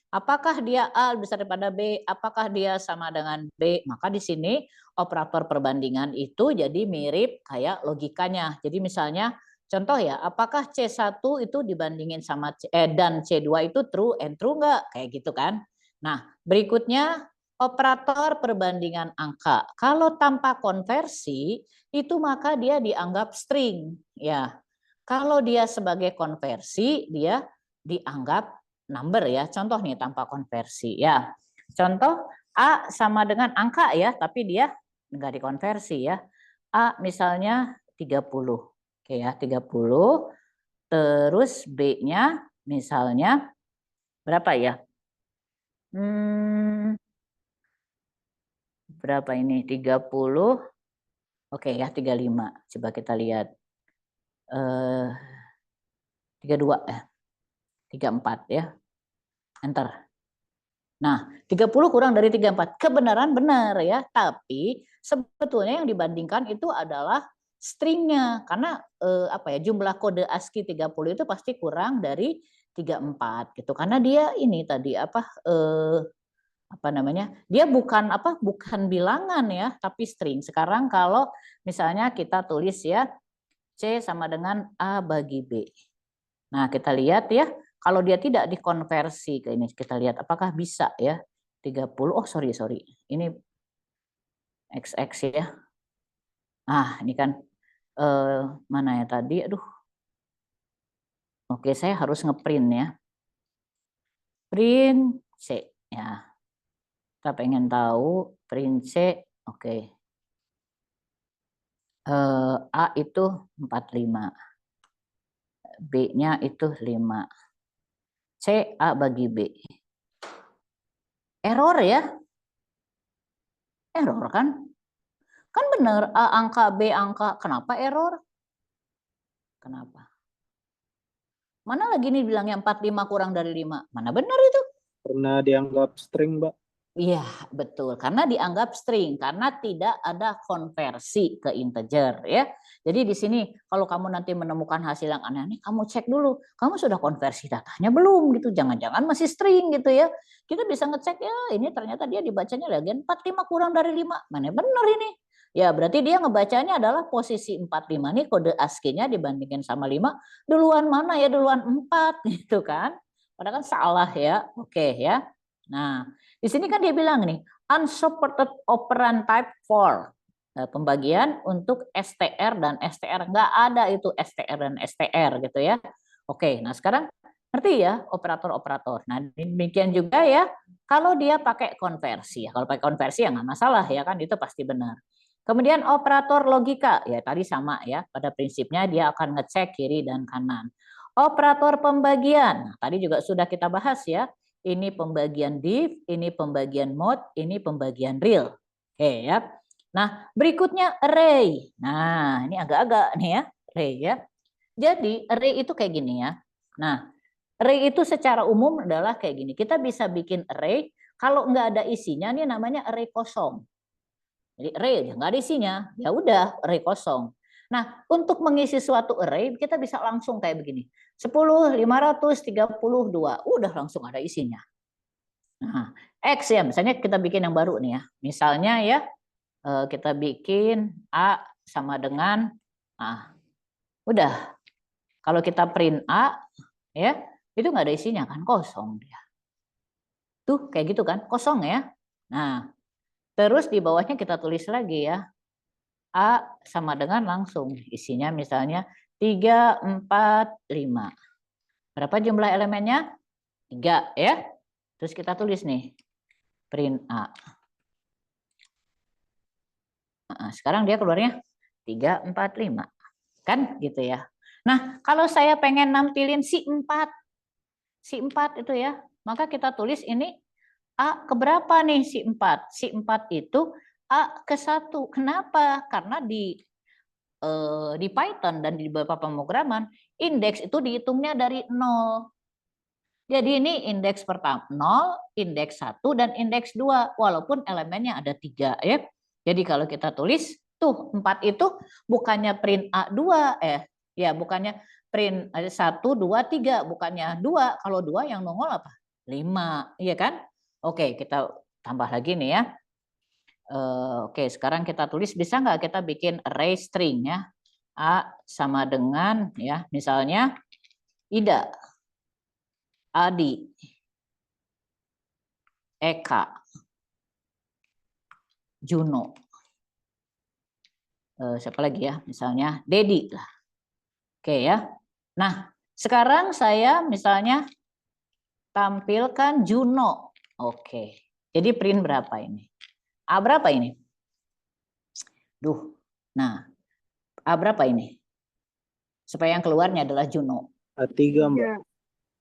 A: Apakah dia A besar daripada B? Apakah dia sama dengan B? Maka di sini operator perbandingan itu jadi mirip kayak logikanya. Jadi misalnya contoh ya, apakah C1 itu dibandingin sama dan C2 itu true and true enggak? Kayak gitu kan. Nah, berikutnya operator perbandingan angka. Kalau tanpa konversi itu maka dia dianggap string ya. Kalau dia sebagai konversi dia dianggap number ya. Contoh nih tanpa konversi ya. Contoh A sama dengan angka ya, tapi dia enggak dikonversi ya. A misalnya 30. Oke ya, 30. Terus B-nya misalnya berapa ya? Berapa ini? 30. Oke ya, 35. Coba kita lihat. 32 ya. 34 ya. Enter. Nah, 30 kurang dari 34. Kebenaran benar ya, tapi sebetulnya yang dibandingkan itu adalah stringnya. Karena jumlah kode ASCII 30 itu pasti kurang dari 34 gitu. Karena dia ini tadi dia bukan bilangan ya, tapi string. Sekarang kalau misalnya kita tulis ya C sama dengan A bagi B. Nah, kita lihat ya, kalau dia tidak dikonversi ke ini, kita lihat apakah bisa ya. 30, oh sorry. Ini XX ya. Ini kan mana ya tadi, aduh. Oke, saya harus ngeprint ya. Print C ya. Kita pengen tahu print C, oke. A itu 45. B-nya itu 5. C, A bagi B. Error ya. Error kan? Kan benar A angka, B angka. Kenapa error? Kenapa? Mana lagi nih bilangnya 45 kurang dari 5? Mana benar itu?
C: Karena dianggap string, Mbak.
A: Iya, betul. Karena dianggap string, karena tidak ada konversi ke integer ya. Jadi di sini kalau kamu nanti menemukan hasil yang aneh-aneh, kamu cek dulu, kamu sudah konversi datanya belum gitu. Jangan-jangan masih string gitu ya. Kita bisa ngecek ya, ini ternyata dia dibacanya lagi 45 kurang dari 5. Mana benar ini? Ya, berarti dia ngebacanya adalah posisi 45 nih kode ASCII-nya dibandingin sama 5, duluan mana ya? Duluan 4 gitu kan. Padahal kan salah ya. Oke ya. Nah, di sini kan dia bilang nih, Unsupported operand type 4. Pembagian untuk STR dan STR. Nggak ada itu STR dan STR gitu ya. Oke, nah sekarang ngerti ya operator-operator. Nah demikian juga ya kalau dia pakai konversi. Kalau pakai konversi ya nggak masalah ya kan, itu pasti benar. Kemudian operator logika, ya tadi sama ya. Pada prinsipnya dia akan ngecek kiri dan kanan. Operator pembagian, nah, tadi juga sudah kita bahas ya. Ini pembagian div, ini pembagian mode, ini pembagian real. Oke ya. Nah, berikutnya array. Nah, ini agak-agak nih ya, array ya. Jadi, array itu kayak gini ya. Nah, array itu secara umum adalah kayak gini. Kita bisa bikin array, kalau nggak ada isinya, ini namanya array kosong. Jadi array aja, nggak ada isinya, ya udah array kosong. Nah, untuk mengisi suatu array, kita bisa langsung kayak begini. 10.532, udah langsung ada isinya. Nah, X ya, misalnya kita bikin yang baru nih ya. Misalnya ya, kita bikin A sama dengan, nah, udah. Kalau kita print A, ya, itu nggak ada isinya kan, kosong dia. Tuh, kayak gitu kan, kosong ya. Nah, terus di bawahnya kita tulis lagi ya. A sama dengan langsung, isinya misalnya 3, 4, 5. Berapa jumlah elemennya? 3 ya. Terus kita tulis nih, print A. Nah, sekarang dia keluarnya 3, 4, 5. Kan gitu ya. Nah, kalau saya pengen nampilin si 4 itu ya, maka kita tulis ini A keberapa nih si 4? Si 4 itu A ke 1. Kenapa? Karena di Python dan di beberapa pemrograman, indeks itu dihitungnya dari 0. Jadi ini indeks pertama 0, indeks 1, dan indeks 2. Walaupun elemennya ada 3 ya. Jadi kalau kita tulis, tuh 4 itu bukannya print A2, ya bukannya print 1, 2, 3. Bukannya 2. Kalau 2 yang nongol apa? 5. Iya kan? Oke, kita tambah lagi nih ya. Oke, sekarang kita tulis, bisa nggak kita bikin array string ya. A sama dengan ya, misalnya Ida, Adi, Eka, Juno. Siapa lagi ya? Misalnya Dedi lah. Oke ya. Nah, sekarang saya misalnya tampilkan Juno. Oke. Jadi print berapa ini? A berapa ini? Duh. Nah, A berapa ini? Supaya yang keluarnya adalah Juno.
C: A3, Mbak.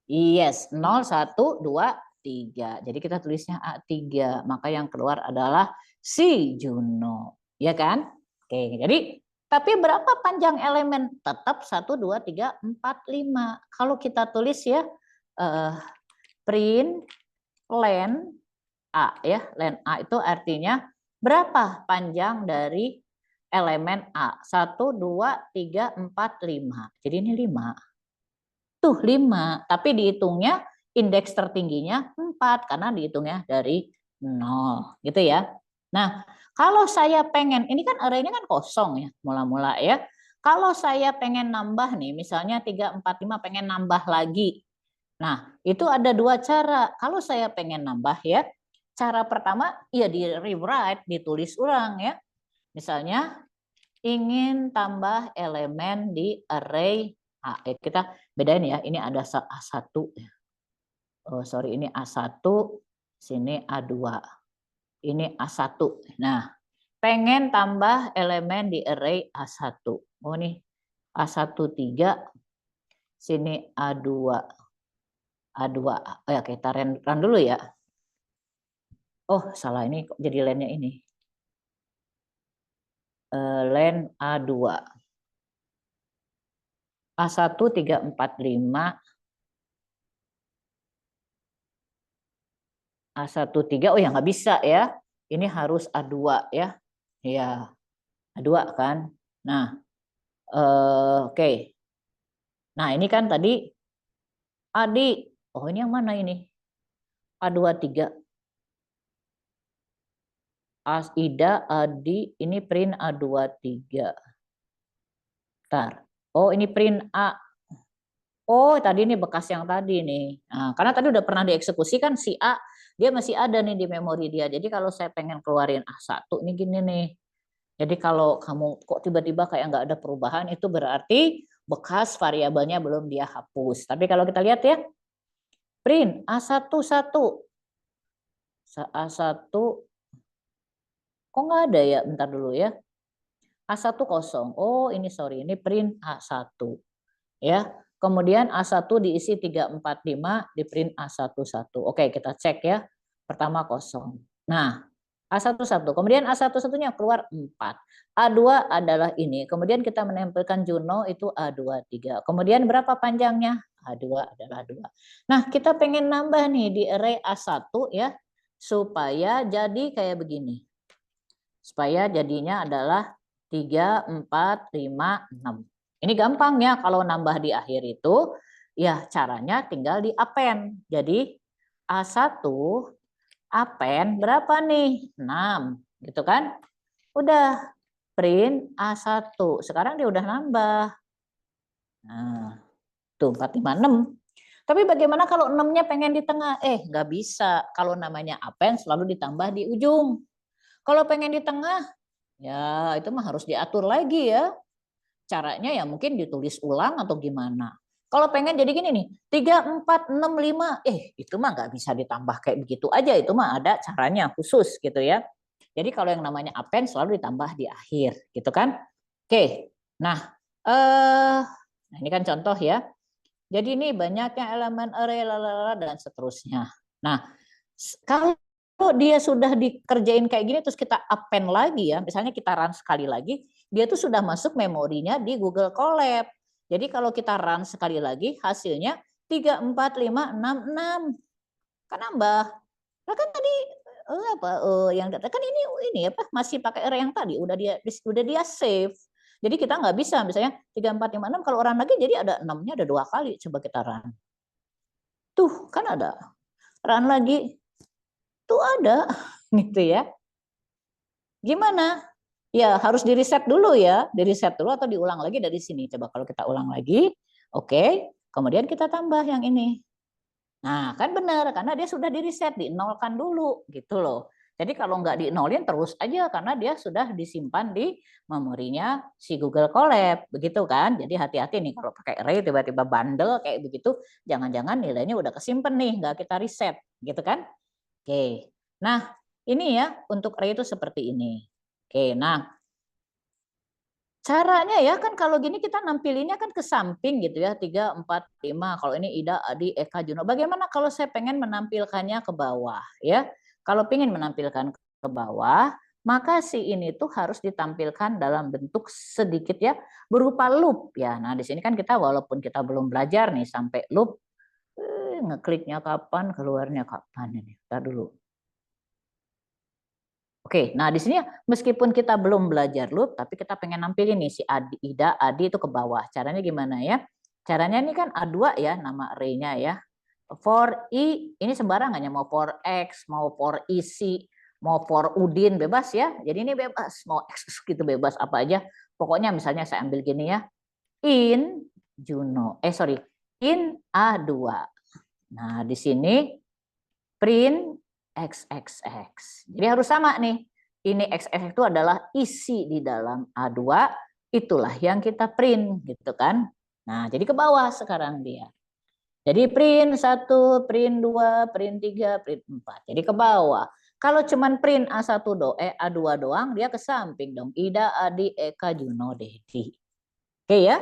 A: Yes, 0, 1, 2, 3. Jadi kita tulisnya A3. Maka yang keluar adalah si Juno. Ya kan? Oke, jadi tapi berapa panjang elemen? Tetap 1, 2, 3, 4, 5. Kalau kita tulis ya, print len A ya. Len A itu artinya berapa panjang dari elemen A? 1, 2, 3, 4, 5. Jadi ini 5. Tuh 5, tapi dihitungnya indeks tertingginya 4 karena dihitungnya dari 0 gitu ya. Nah, kalau saya pengen, ini kan array-nya kan kosong ya, mula-mula ya. Kalau saya pengen nambah nih, misalnya 3, 4, 5 pengen nambah lagi. Nah, itu ada dua cara. Kalau saya pengen nambah ya, cara pertama ya di rewrite, ditulis ulang ya. Misalnya ingin tambah elemen di array A. Kita bedain ya, ini ada A1. Oh, sorry, ini A1, sini A2. Ini A1. Nah, pengen tambah elemen di array A1. Oh, nih A1 3, sini A2. A2. Oh ya, kita run dulu ya. Oh, salah, ini kok jadi len-nya ini. Len A2. A1 3, 4, 5. A1 3, oh ya nggak bisa ya. Ini harus A2 ya. Ya, A2 kan. Nah, oke. Nah, ini kan tadi Adi. Oh, ini yang mana ini? A2 3. Ida, Adi, ini print A2 3. Bentar. Oh, ini print A. Oh, tadi ini bekas yang tadi nih. Nah, karena tadi udah pernah dieksekusi kan si A, dia masih ada nih di memori dia. Jadi kalau saya pengen keluarin A1 nih gini nih. Jadi kalau kamu kok tiba-tiba kayak nggak ada perubahan, itu berarti bekas variabelnya belum dia hapus. Tapi kalau kita lihat ya, print A1 1. A1 kok nggak ada ya? Bentar dulu ya. A1 kosong. Oh, ini sorry, ini print A1. Ya. Kemudian A1 diisi 345, di print A1 1. Oke, kita cek ya. Pertama kosong. Nah, A1 1. Kemudian A1 satunya keluar 4. A2 adalah ini. Kemudian kita menempelkan Juno itu A2 3. Kemudian berapa panjangnya? A2 adalah 2. Nah, kita pengen nambah nih di array A1 ya, supaya jadi kayak begini. Supaya jadinya adalah 3, 4, 5, 6. Ini gampang ya, kalau nambah di akhir itu, ya caranya tinggal di append. Jadi A1 append berapa nih? 6, gitu kan? Udah, print A1. Sekarang dia udah nambah. Nah, tuh 4, 5, 6. Tapi bagaimana kalau 6-nya pengen di tengah? Nggak bisa. Kalau namanya append selalu ditambah di ujung. Kalau pengen di tengah, ya itu mah harus diatur lagi ya. Caranya ya mungkin ditulis ulang atau gimana. Kalau pengen jadi gini nih, 3, 4, 6, 5, itu mah nggak bisa ditambah kayak begitu aja. Itu mah ada caranya khusus gitu ya. Jadi kalau yang namanya append selalu ditambah di akhir gitu kan. Oke, nah ini kan contoh ya. Jadi ini banyaknya elemen array lalala dan seterusnya. Nah, kalau dia sudah dikerjain kayak gini terus kita append lagi ya, misalnya kita run sekali lagi, dia tuh sudah masuk memorinya di Google Colab. Jadi kalau kita run sekali lagi hasilnya 3, 4, 5, 6, 6. Kan nambah. Nah kan tadi yang kan ini apa masih pakai array yang tadi udah dia save. Jadi kita nggak bisa misalnya 3, 4, 5, 6 kalau run lagi jadi ada 6-nya ada 2 kali, coba kita run. Tuh kan ada. Run lagi. Tuh ada gitu ya. Gimana? Ya harus di reset dulu ya, di reset dulu atau diulang lagi dari sini. Coba kalau kita ulang lagi, oke. Kemudian kita tambah yang ini. Nah kan benar karena dia sudah di reset, dinolkan dulu gitu loh. Jadi kalau nggak dinolin terus aja karena dia sudah disimpan di memorinya si Google Colab, begitu kan? Jadi hati-hati nih kalau pakai array tiba-tiba bundle kayak begitu, jangan-jangan nilainya udah kesimpan nih, nggak kita reset, gitu kan? Oke, nah ini ya untuk array itu seperti ini. Oke, nah caranya ya kan kalau gini kita nampilinnya kan ke samping gitu ya, 3, 4, 5. Kalau ini Ida, Adi, Eka, Juno. Bagaimana kalau saya pengen menampilkannya ke bawah ya? Kalau pengen menampilkan ke bawah, maka si ini tuh harus ditampilkan dalam bentuk sedikit ya, berupa loop ya. Nah di sini kan kita walaupun kita belum belajar nih sampai loop, ngekliknya kapan, keluarnya kapan ini. Kita dulu. Oke, nah di sini meskipun kita belum belajar loop, tapi kita pengen nampilin nih si Adi, Ida, Adi itu ke bawah. Caranya gimana ya? Caranya ini kan A2 ya, nama array-nya ya. For I, ini sembarangan ya, mau for X, mau for isi, mau for Udin, bebas ya. Jadi ini bebas, mau X gitu bebas apa aja. Pokoknya misalnya saya ambil gini ya, in Juno, in A2. Nah di sini print XXX. Jadi harus sama nih. Ini XXX itu adalah isi di dalam A2. Itulah yang kita print gitu kan. Nah jadi ke bawah sekarang dia. Jadi print 1, print 2, print 3, print 4. Jadi ke bawah. Kalau cuman print A1 A2 doang, dia ke samping dong. Ida, Adi, Eka, Juno, Dedi. Oke ya.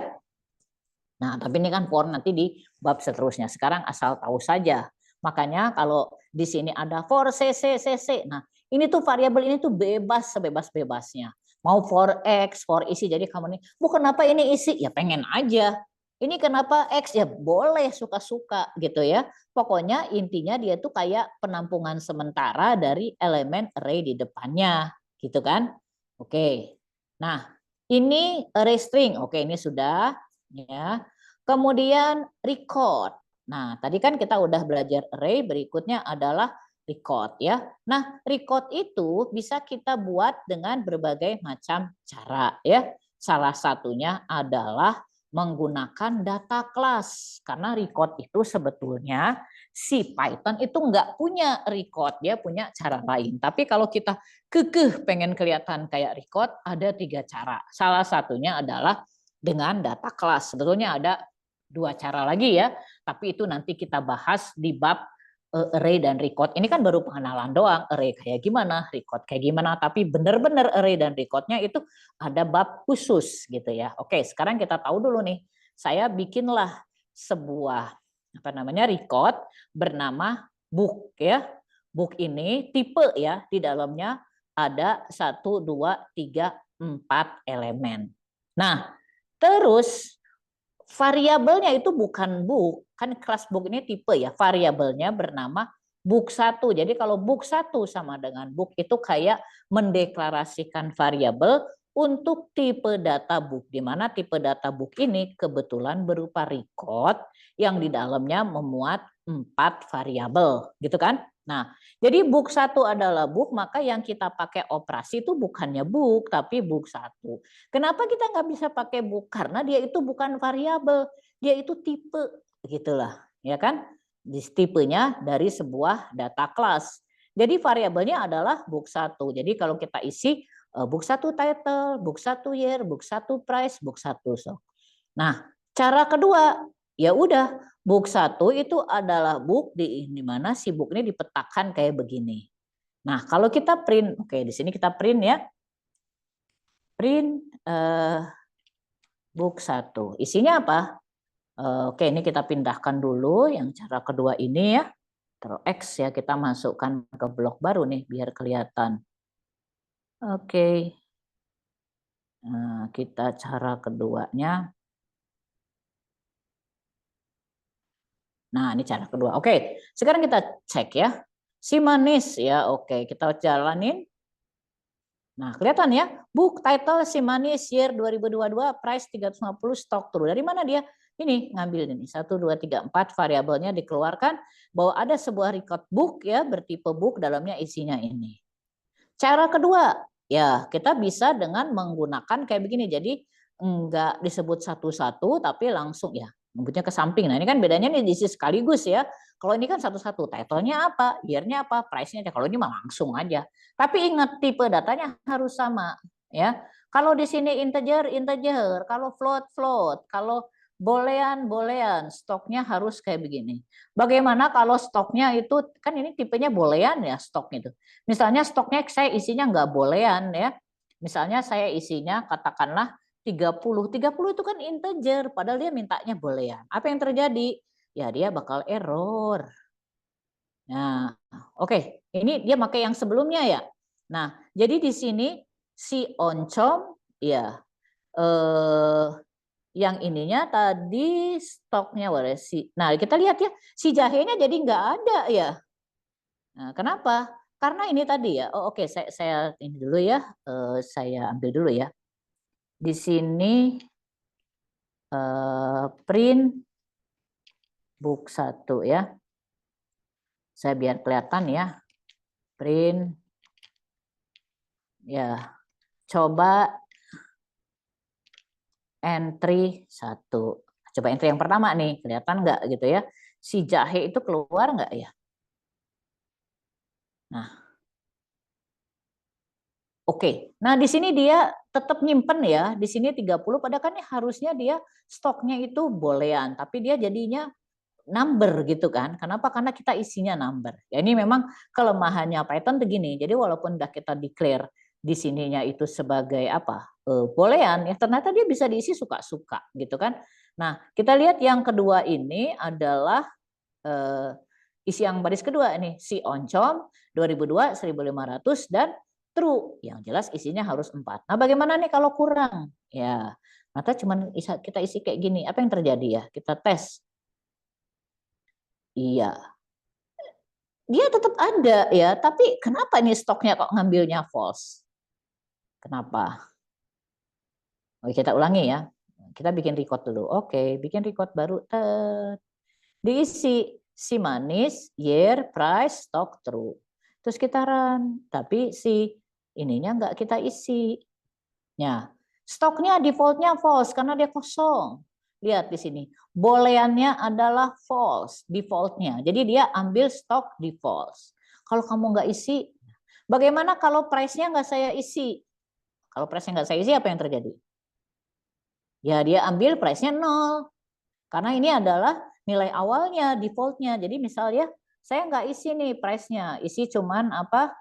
A: Nah tapi ini kan for nanti di bab seterusnya. Sekarang asal tahu saja. Makanya kalau di sini ada for CC. Nah, ini tuh variabel ini tuh bebas sebebas-bebasnya. Mau for X, for isi. Jadi kamu nih, bu kenapa ini isi? Ya pengen aja. Ini kenapa X? Ya boleh suka-suka gitu ya. Pokoknya intinya dia tuh kayak penampungan sementara dari elemen array di depannya. Gitu kan? Oke. Nah, ini array string. Oke, ini sudah. Ya. Kemudian record. Nah, tadi kan kita udah belajar array, berikutnya adalah record ya. Nah, record itu bisa kita buat dengan berbagai macam cara ya. Salah satunya adalah menggunakan data class. Karena record itu sebetulnya si Python itu nggak punya record, dia punya cara lain. Tapi kalau kita kekeh pengen kelihatan kayak record, ada 3 cara. Salah satunya adalah dengan data class. Sebetulnya ada 2 cara lagi ya, tapi itu nanti kita bahas di bab array dan record. Ini kan baru pengenalan doang, array kayak gimana, record kayak gimana, tapi benar-benar array dan recordnya itu ada bab khusus gitu ya. Oke, sekarang kita tahu dulu nih, saya bikinlah sebuah record bernama book ya. Book ini tipe ya, di dalamnya ada 1, 2, 3, 4 elemen. Nah, terus variabelnya itu bukan book, kan kelas book ini tipe ya, variabelnya bernama book1. Jadi kalau book1 sama dengan book itu kayak mendeklarasikan variabel untuk tipe data book, di mana tipe data book ini kebetulan berupa record yang di dalamnya memuat 4 variabel, gitu kan? Nah, jadi book1 adalah book, maka yang kita pakai operasi itu bukannya book, tapi book1. Kenapa kita nggak bisa pakai book? Karena dia itu bukan variabel, dia itu tipe, gitulah, ya kan? Tipenya dari sebuah data class. Jadi variabelnya adalah book1. Jadi kalau kita isi book1 title, book1 year, book1 price, book1 stock. Nah, cara kedua, ya udah, book1 itu adalah book di mana si book ini dipetakan kayak begini. Nah, kalau kita print, oke, di sini kita print ya. Print book1. Isinya apa? Oke, ini kita pindahkan dulu yang cara kedua ini ya. Terus X ya, kita masukkan ke blok baru nih biar kelihatan. Oke. Nah, kita cara keduanya. Nah, ini cara kedua. Oke, sekarang kita cek ya. Si manis ya, oke, kita jalanin. Nah, kelihatan ya, book title si manis year 2022, price 350, stock true. Dari mana dia? Ini ngambil ini 1, 2, 3, 4 variabelnya dikeluarkan bahwa ada sebuah record book ya, bertipe book, dalamnya isinya ini. Cara kedua, ya kita bisa dengan menggunakan kayak begini. Jadi enggak disebut satu-satu tapi langsung ya nyebutnya ke samping. Nah, ini kan bedanya nih diisi sekaligus ya. Kalau ini kan satu-satu, title-nya apa, year-nya apa, price-nya aja. Kalau ini mah langsung aja. Tapi ingat tipe datanya harus sama ya. Kalau di sini integer, integer, kalau float, float, kalau boolean, boolean, stoknya harus kayak begini. Bagaimana kalau stoknya itu, kan ini tipenya boolean ya stok itu. Misalnya stoknya saya isinya nggak boolean ya. Misalnya saya isinya katakanlah 30. 30 itu kan integer, padahal dia mintanya boolean. Apa yang terjadi? Ya dia bakal error. Nah, oke. Ini dia pakai yang sebelumnya ya. Nah, jadi di sini si oncom ya yang ininya tadi stoknya si. Nah, kita lihat ya, si jahenya jadi nggak ada ya. Nah, kenapa? Karena ini tadi ya. Oh, oke, saya ini dulu ya. Saya ambil dulu ya. Di sini print book1 ya. Saya biar kelihatan ya. Print ya. Coba entry 1. Coba entry yang pertama nih, kelihatan nggak gitu ya? Si jahe itu keluar nggak ya? Nah, oke. Nah, di sini dia tetap nyimpen ya. Di sini 30, padahal kan harusnya dia stoknya itu boolean, tapi dia jadinya number gitu kan. Kenapa? Karena kita isinya number. Ya, ini memang kelemahannya Python begini. Jadi walaupun udah kita declare di sininya itu sebagai apa? Boolean, ya ternyata dia bisa diisi suka-suka gitu kan. Nah, kita lihat yang kedua ini adalah isi yang baris kedua ini, si oncom 2002 1500 dan true. Yang jelas isinya harus 4. Nah, bagaimana nih kalau kurang? Ya, maka cuman kita isi kayak gini. Apa yang terjadi ya? Kita tes. Iya. Dia tetap ada ya, tapi kenapa nih stoknya kok ngambilnya false? Kenapa? Oke, kita ulangi ya. Kita bikin record dulu. Oke, bikin record baru. Diisi si manis, year, price, stock, true. Terus kita run, tapi si ininya nggak kita isi. Ya, stoknya defaultnya false karena dia kosong. Lihat di sini. Booleannya adalah false, defaultnya. Jadi dia ambil stok default. Kalau kamu nggak isi, bagaimana kalau price-nya nggak saya isi? Kalau price-nya nggak saya isi, apa yang terjadi? Ya dia ambil price-nya 0. Karena ini adalah nilai awalnya, defaultnya. Jadi misalnya saya nggak isi nih price-nya, isi cuman apa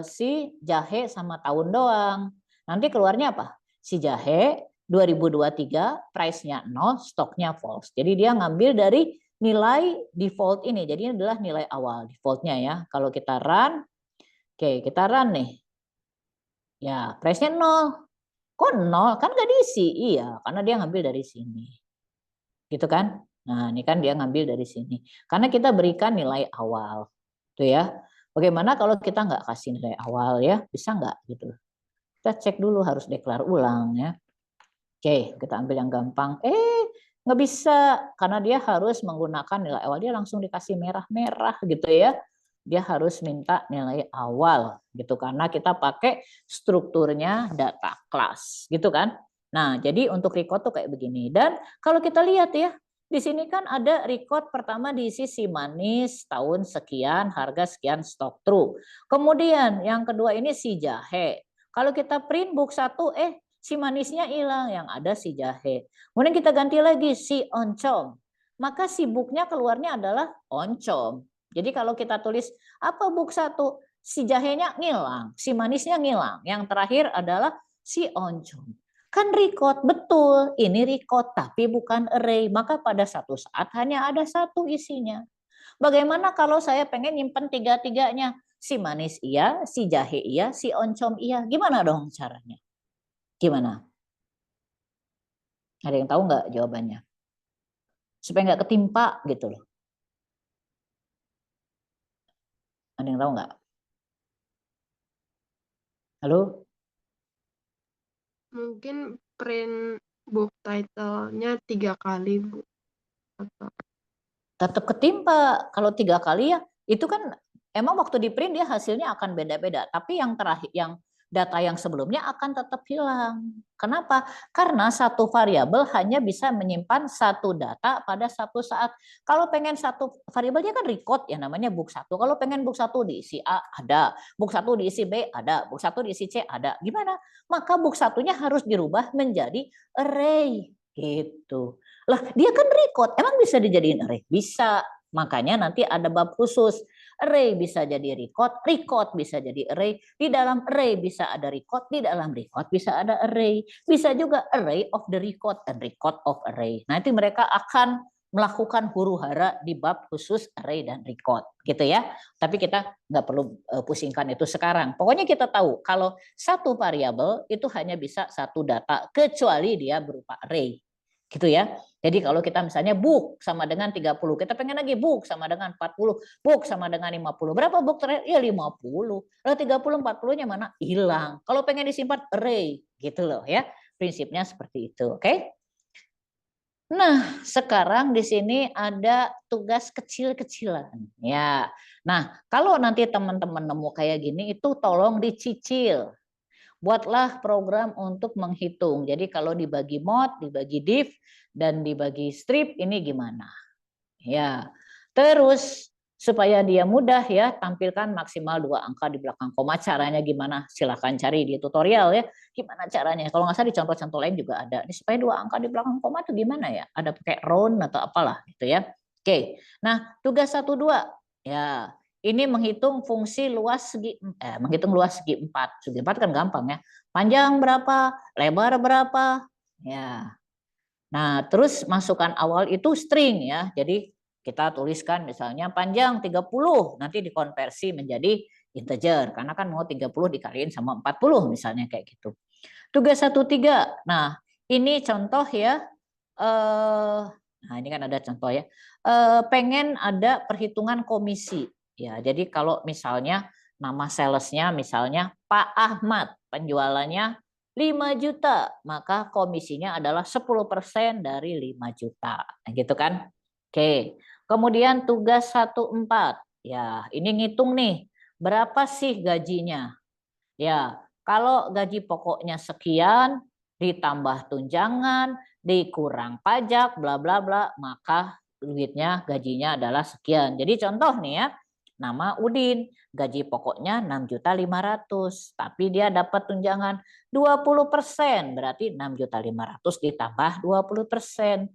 A: si jahe sama tahun doang. Nanti keluarnya apa? Si jahe 2023 price-nya 0, stoknya false. Jadi dia ngambil dari nilai default ini. Jadi ini adalah nilai awal defaultnya ya. Kalau kita run, oke kita run nih. Ya price-nya 0. Kok 0? Kan nggak diisi. Iya, karena dia ngambil dari sini. Gitu kan? Nah, ini kan dia ngambil dari sini. Karena kita berikan nilai awal. Tuh ya. Bagaimana kalau kita nggak kasih nilai awal ya? Bisa nggak gitu? Kita cek dulu, harus deklar ulang ya. Oke, kita ambil yang gampang. Nggak bisa karena dia harus menggunakan nilai awal. Dia langsung dikasih merah-merah gitu ya. Dia harus minta nilai awal gitu karena kita pakai strukturnya data class gitu kan. Nah, jadi untuk record tuh kayak begini. Dan kalau kita lihat ya, di sini kan ada record pertama diisi si manis tahun sekian, harga sekian, stok true. Kemudian yang kedua ini si jahe. Kalau kita print book 1, si manisnya hilang, yang ada si jahe. Kemudian kita ganti lagi si oncom. Maka si booknya keluarnya adalah oncom. Jadi kalau kita tulis apa book 1, si jahenya ngilang, si manisnya ngilang. Yang terakhir adalah si oncom. Kan record, betul. Ini record tapi bukan array. Maka pada satu saat hanya ada satu isinya. Bagaimana kalau saya pengen nyimpen tiga-tiganya? Si manis iya, si jahe iya, si oncom iya. Gimana dong caranya? Gimana? Ada yang tahu nggak jawabannya? Supaya nggak ketimpa gitu loh. Ada yang tahu nggak? Halo?
E: Mungkin print book title-nya 3 kali, Bu. Atau
A: Tetap ketimpa. Kalau 3 kali ya, itu kan emang waktu di print dia hasilnya akan beda-beda. Tapi yang terakhir, yang data yang sebelumnya akan tetap hilang. Kenapa? Karena satu variabel hanya bisa menyimpan satu data pada satu saat. Kalau pengen satu variabelnya kan record ya, namanya book 1. Kalau pengen book 1 diisi A ada, book 1 diisi B ada, book 1 diisi C ada. Gimana? Maka book 1-nya harus dirubah menjadi array gitu. Lah, dia kan record, emang bisa dijadiin array? Bisa. Makanya nanti ada bab khusus. Array bisa jadi record, record bisa jadi array. Di dalam array bisa ada record, di dalam record bisa ada array. Bisa juga array of the record dan record of array. Nanti mereka akan melakukan huru-hara di bab khusus array dan record, gitu ya. Tapi kita nggak perlu pusingkan itu sekarang. Pokoknya kita tahu kalau satu variabel itu hanya bisa satu data kecuali dia berupa array, gitu ya. Jadi kalau kita misalnya book sama dengan 30, kita pengen lagi book sama dengan 40, book sama dengan 50. Berapa book terakhir? Ya 50. Lalu 30, 40-nya mana? Hilang. Kalau pengen disimpan array, gitu loh ya. Prinsipnya seperti itu, oke? Nah, sekarang di sini ada tugas kecil-kecilan. Ya. Nah, kalau nanti teman-teman nemu kayak gini itu tolong dicicil. Buatlah program untuk menghitung. Jadi kalau dibagi mod, dibagi div, dan dibagi strip ini gimana? Ya. Terus supaya dia mudah ya, tampilkan maksimal 2 angka di belakang koma. Caranya gimana? Silahkan cari di tutorial ya. Gimana caranya? Kalau nggak salah di contoh-contoh lain juga ada. Ini supaya 2 angka di belakang koma itu gimana ya? Ada pakai round atau apalah gitu ya. Oke. Nah, tugas 1-2. Ya. Ini menghitung fungsi luas segi menghitung luas segi 4. Segi 4 kan gampang ya. Panjang berapa, lebar berapa. Ya. Nah, terus masukan awal itu string ya. Jadi kita tuliskan misalnya panjang 30, nanti dikonversi menjadi integer karena kan mau 30 dikaliin sama 40 misalnya kayak gitu. Tugas 1-3. Nah, ini contoh ya. Nah, ini kan ada contoh ya. Pengen ada perhitungan komisi. Ya, jadi kalau misalnya nama salesnya misalnya Pak Ahmad, penjualannya 5 juta, maka komisinya adalah 10% dari 5 juta. Nah, gitu kan? Oke. Kemudian tugas 1-4. Ya, ini ngitung nih, berapa sih gajinya? Ya, kalau gaji pokoknya sekian, ditambah tunjangan, dikurang pajak, bla bla bla, maka duitnya gajinya adalah sekian. Jadi contoh nih ya, nama Udin, gaji pokoknya 6.500.000, tapi dia dapat tunjangan 20%, berarti 6.500.000 ditambah 20%.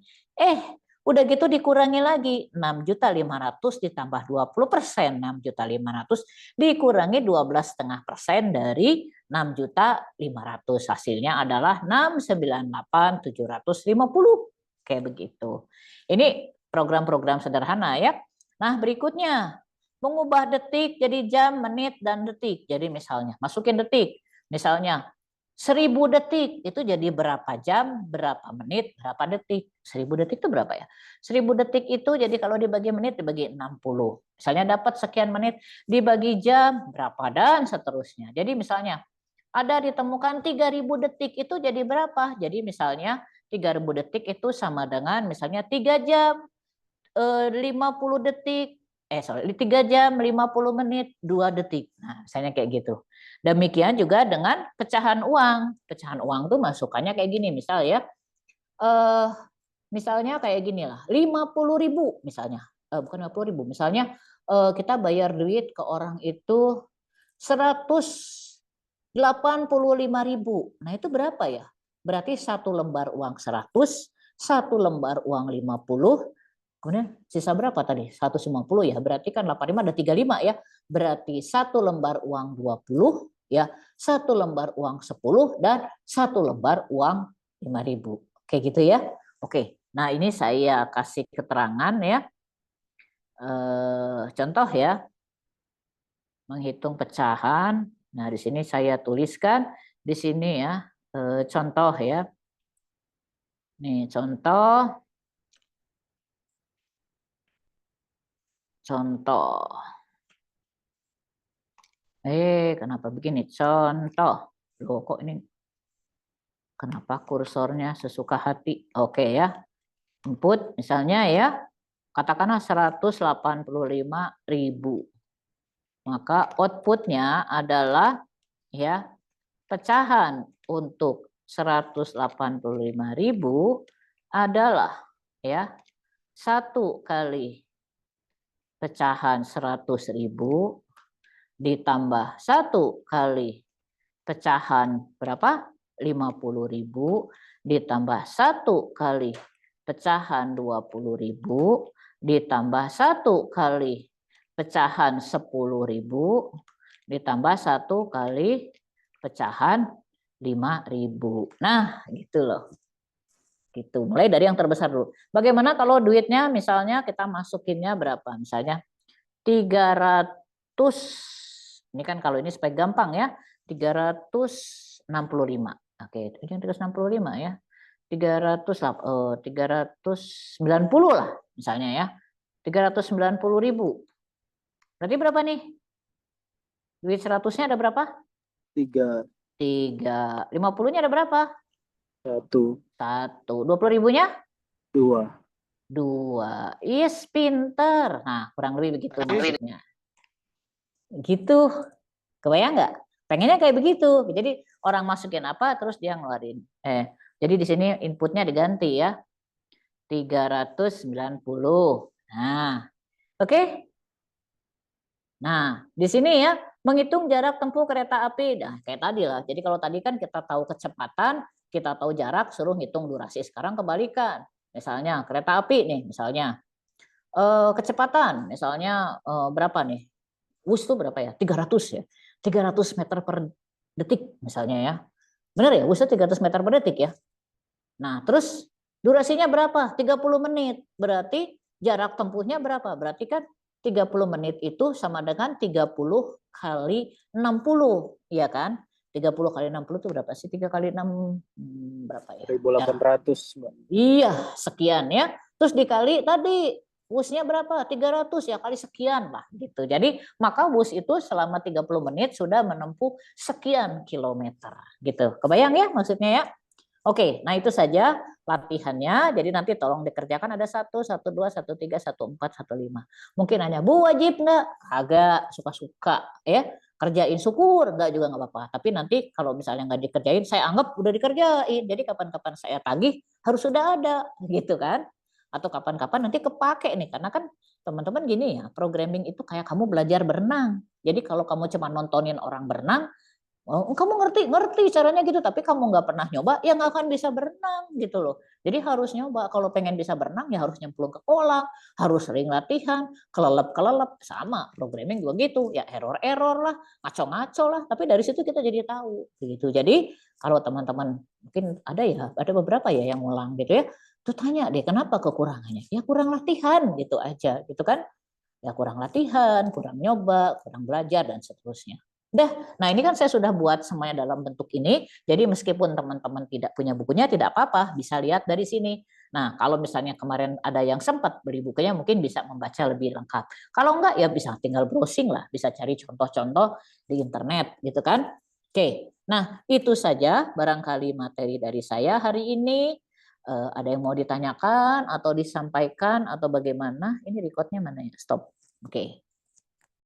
A: Udah gitu dikurangi lagi 6.500.000 ditambah 20%, 6.500.000 dikurangi 12,5% dari 6.500.000. Hasilnya adalah 698.750. Kayak begitu. Ini program-program sederhana ya. Nah, berikutnya mengubah detik jadi jam, menit, dan detik. Jadi misalnya masukin detik. Misalnya 1000 detik itu jadi berapa jam, berapa menit, berapa detik. 1000 detik itu berapa ya? 1000 detik itu jadi kalau dibagi menit dibagi 60. Misalnya dapat sekian menit dibagi jam berapa dan seterusnya. Jadi misalnya ada ditemukan 3000 detik itu jadi berapa? Jadi misalnya 3000 detik itu sama dengan misalnya 3 jam 50 detik 3 jam 50 menit 2 detik. Nah, misalnya kayak gitu. Demikian juga dengan pecahan uang. Pecahan uang tuh masukannya kayak gini, misal ya. Misalnya kayak gini lah, 50.000 misalnya. Bukan 50.000, misalnya kita bayar duit ke orang itu 185.000. Nah, itu berapa ya? Berarti 1 lembar uang 100, 1 lembar uang 50, kemudian sisa berapa tadi? 150 ya. Berarti kan 85 ada 35 ya. Berarti 1 lembar uang 20 ya, 1 lembar uang 10 dan 1 lembar uang 5.000. Oke gitu ya. Oke. Nah, ini saya kasih keterangan ya. Contoh ya. Menghitung pecahan. Nah, di sini saya tuliskan di sini ya. Contoh ya. Nih, contoh. Kenapa begini? Contoh. Loh, kok ini? Kenapa kursornya sesuka hati? Oke ya. Input misalnya ya. Katakanlah 185.000. Maka outputnya adalah ya pecahan untuk 185.000 adalah ya 1 kali pecahan 100.000 ditambah 1 kali pecahan berapa? 50.000 ditambah 1 kali pecahan 20.000 ditambah 1 kali pecahan 10.000 ditambah 1 kali pecahan 5.000. Nah, gitu loh. Gitu. Mulai dari yang terbesar dulu. Bagaimana kalau duitnya misalnya kita masukinnya berapa? Misalnya 300. Ini kan kalau ini supaya gampang ya. 365. Oke, 365 ya. 390 lah misalnya ya. 390.000. Berarti berapa nih? Duit 100-nya ada berapa?
C: 3.
A: 50-nya ada berapa?
C: 1.
A: 20.000-nya?
C: 2.
A: Is pinter. Nah, kurang lebih begitu maksudnya. Gitu. Kebayang nggak? Pengennya kayak begitu. Jadi orang masukin apa terus dia ngeluarin. Jadi di sini inputnya diganti ya. 390. Nah, oke. Nah, di sini ya menghitung jarak tempuh kereta api. Nah, kayak tadi lah. Jadi kalau tadi kan kita tahu kecepatan, kita tahu jarak, suruh ngitung durasi. Sekarang kebalikan. Misalnya kereta api nih, misalnya kecepatan, misalnya berapa nih? Wus itu berapa ya? 300 ya. 300 meter per detik misalnya ya. Benar ya? Wusnya 300 meter per detik ya. Nah, terus durasinya berapa? 30 menit. Berarti jarak tempuhnya berapa? Berarti kan 30 menit itu sama dengan 30 kali 60, ya kan? 30 kali 60 itu berapa sih? 3 kali 6 berapa ya?
C: 1.800, Mbak.
A: Iya, sekian ya. Terus dikali tadi wusnya berapa? 300 ya, kali sekian lah gitu. Jadi maka wus itu selama 30 menit sudah menempuh sekian kilometer gitu. Kebayang ya maksudnya ya? Oke, nah itu saja latihannya. Jadi nanti tolong dikerjakan ada 1, 1, 2, 1, 3, 1, 4, 1, 5. Mungkin hanya Bu wajib nggak? Agak suka-suka ya. kerjain syukur, enggak juga nggak apa-apa. Tapi nanti kalau misalnya nggak dikerjain, saya anggap udah dikerjain. Jadi kapan-kapan saya tagih harus sudah ada, gitu kan? Atau kapan-kapan nanti kepake nih, karena kan teman-teman gini ya, programming itu kayak kamu belajar berenang. Jadi kalau kamu cuma nontonin orang berenang, oh, kamu ngerti caranya gitu, tapi kamu nggak pernah nyoba, ya nggak akan bisa berenang gitu loh. Jadi harus nyoba. Kalau pengen bisa berenang, ya harus nyemplung ke kolam, harus sering latihan, kelelep sama. Programming juga gitu, ya error lah, ngaco-ngaco lah. Tapi dari situ kita jadi tahu gitu. Jadi kalau teman-teman mungkin ada beberapa ya yang ngulang gitu ya, tuh tanya deh kenapa kekurangannya? Ya kurang latihan gitu aja, gitu kan? Ya kurang latihan, kurang nyoba, kurang belajar dan seterusnya. Nah ini kan saya sudah buat semuanya dalam bentuk ini, jadi meskipun teman-teman tidak punya bukunya tidak apa-apa, bisa lihat dari sini. Nah kalau misalnya kemarin ada yang sempat beli bukunya mungkin bisa membaca lebih lengkap. Kalau enggak ya bisa tinggal browsing lah, bisa cari contoh-contoh di internet gitu kan. Oke, nah itu saja barangkali materi dari saya hari ini. Ada yang mau ditanyakan atau disampaikan atau bagaimana? Ini recordnya mana ya? Stop. Oke.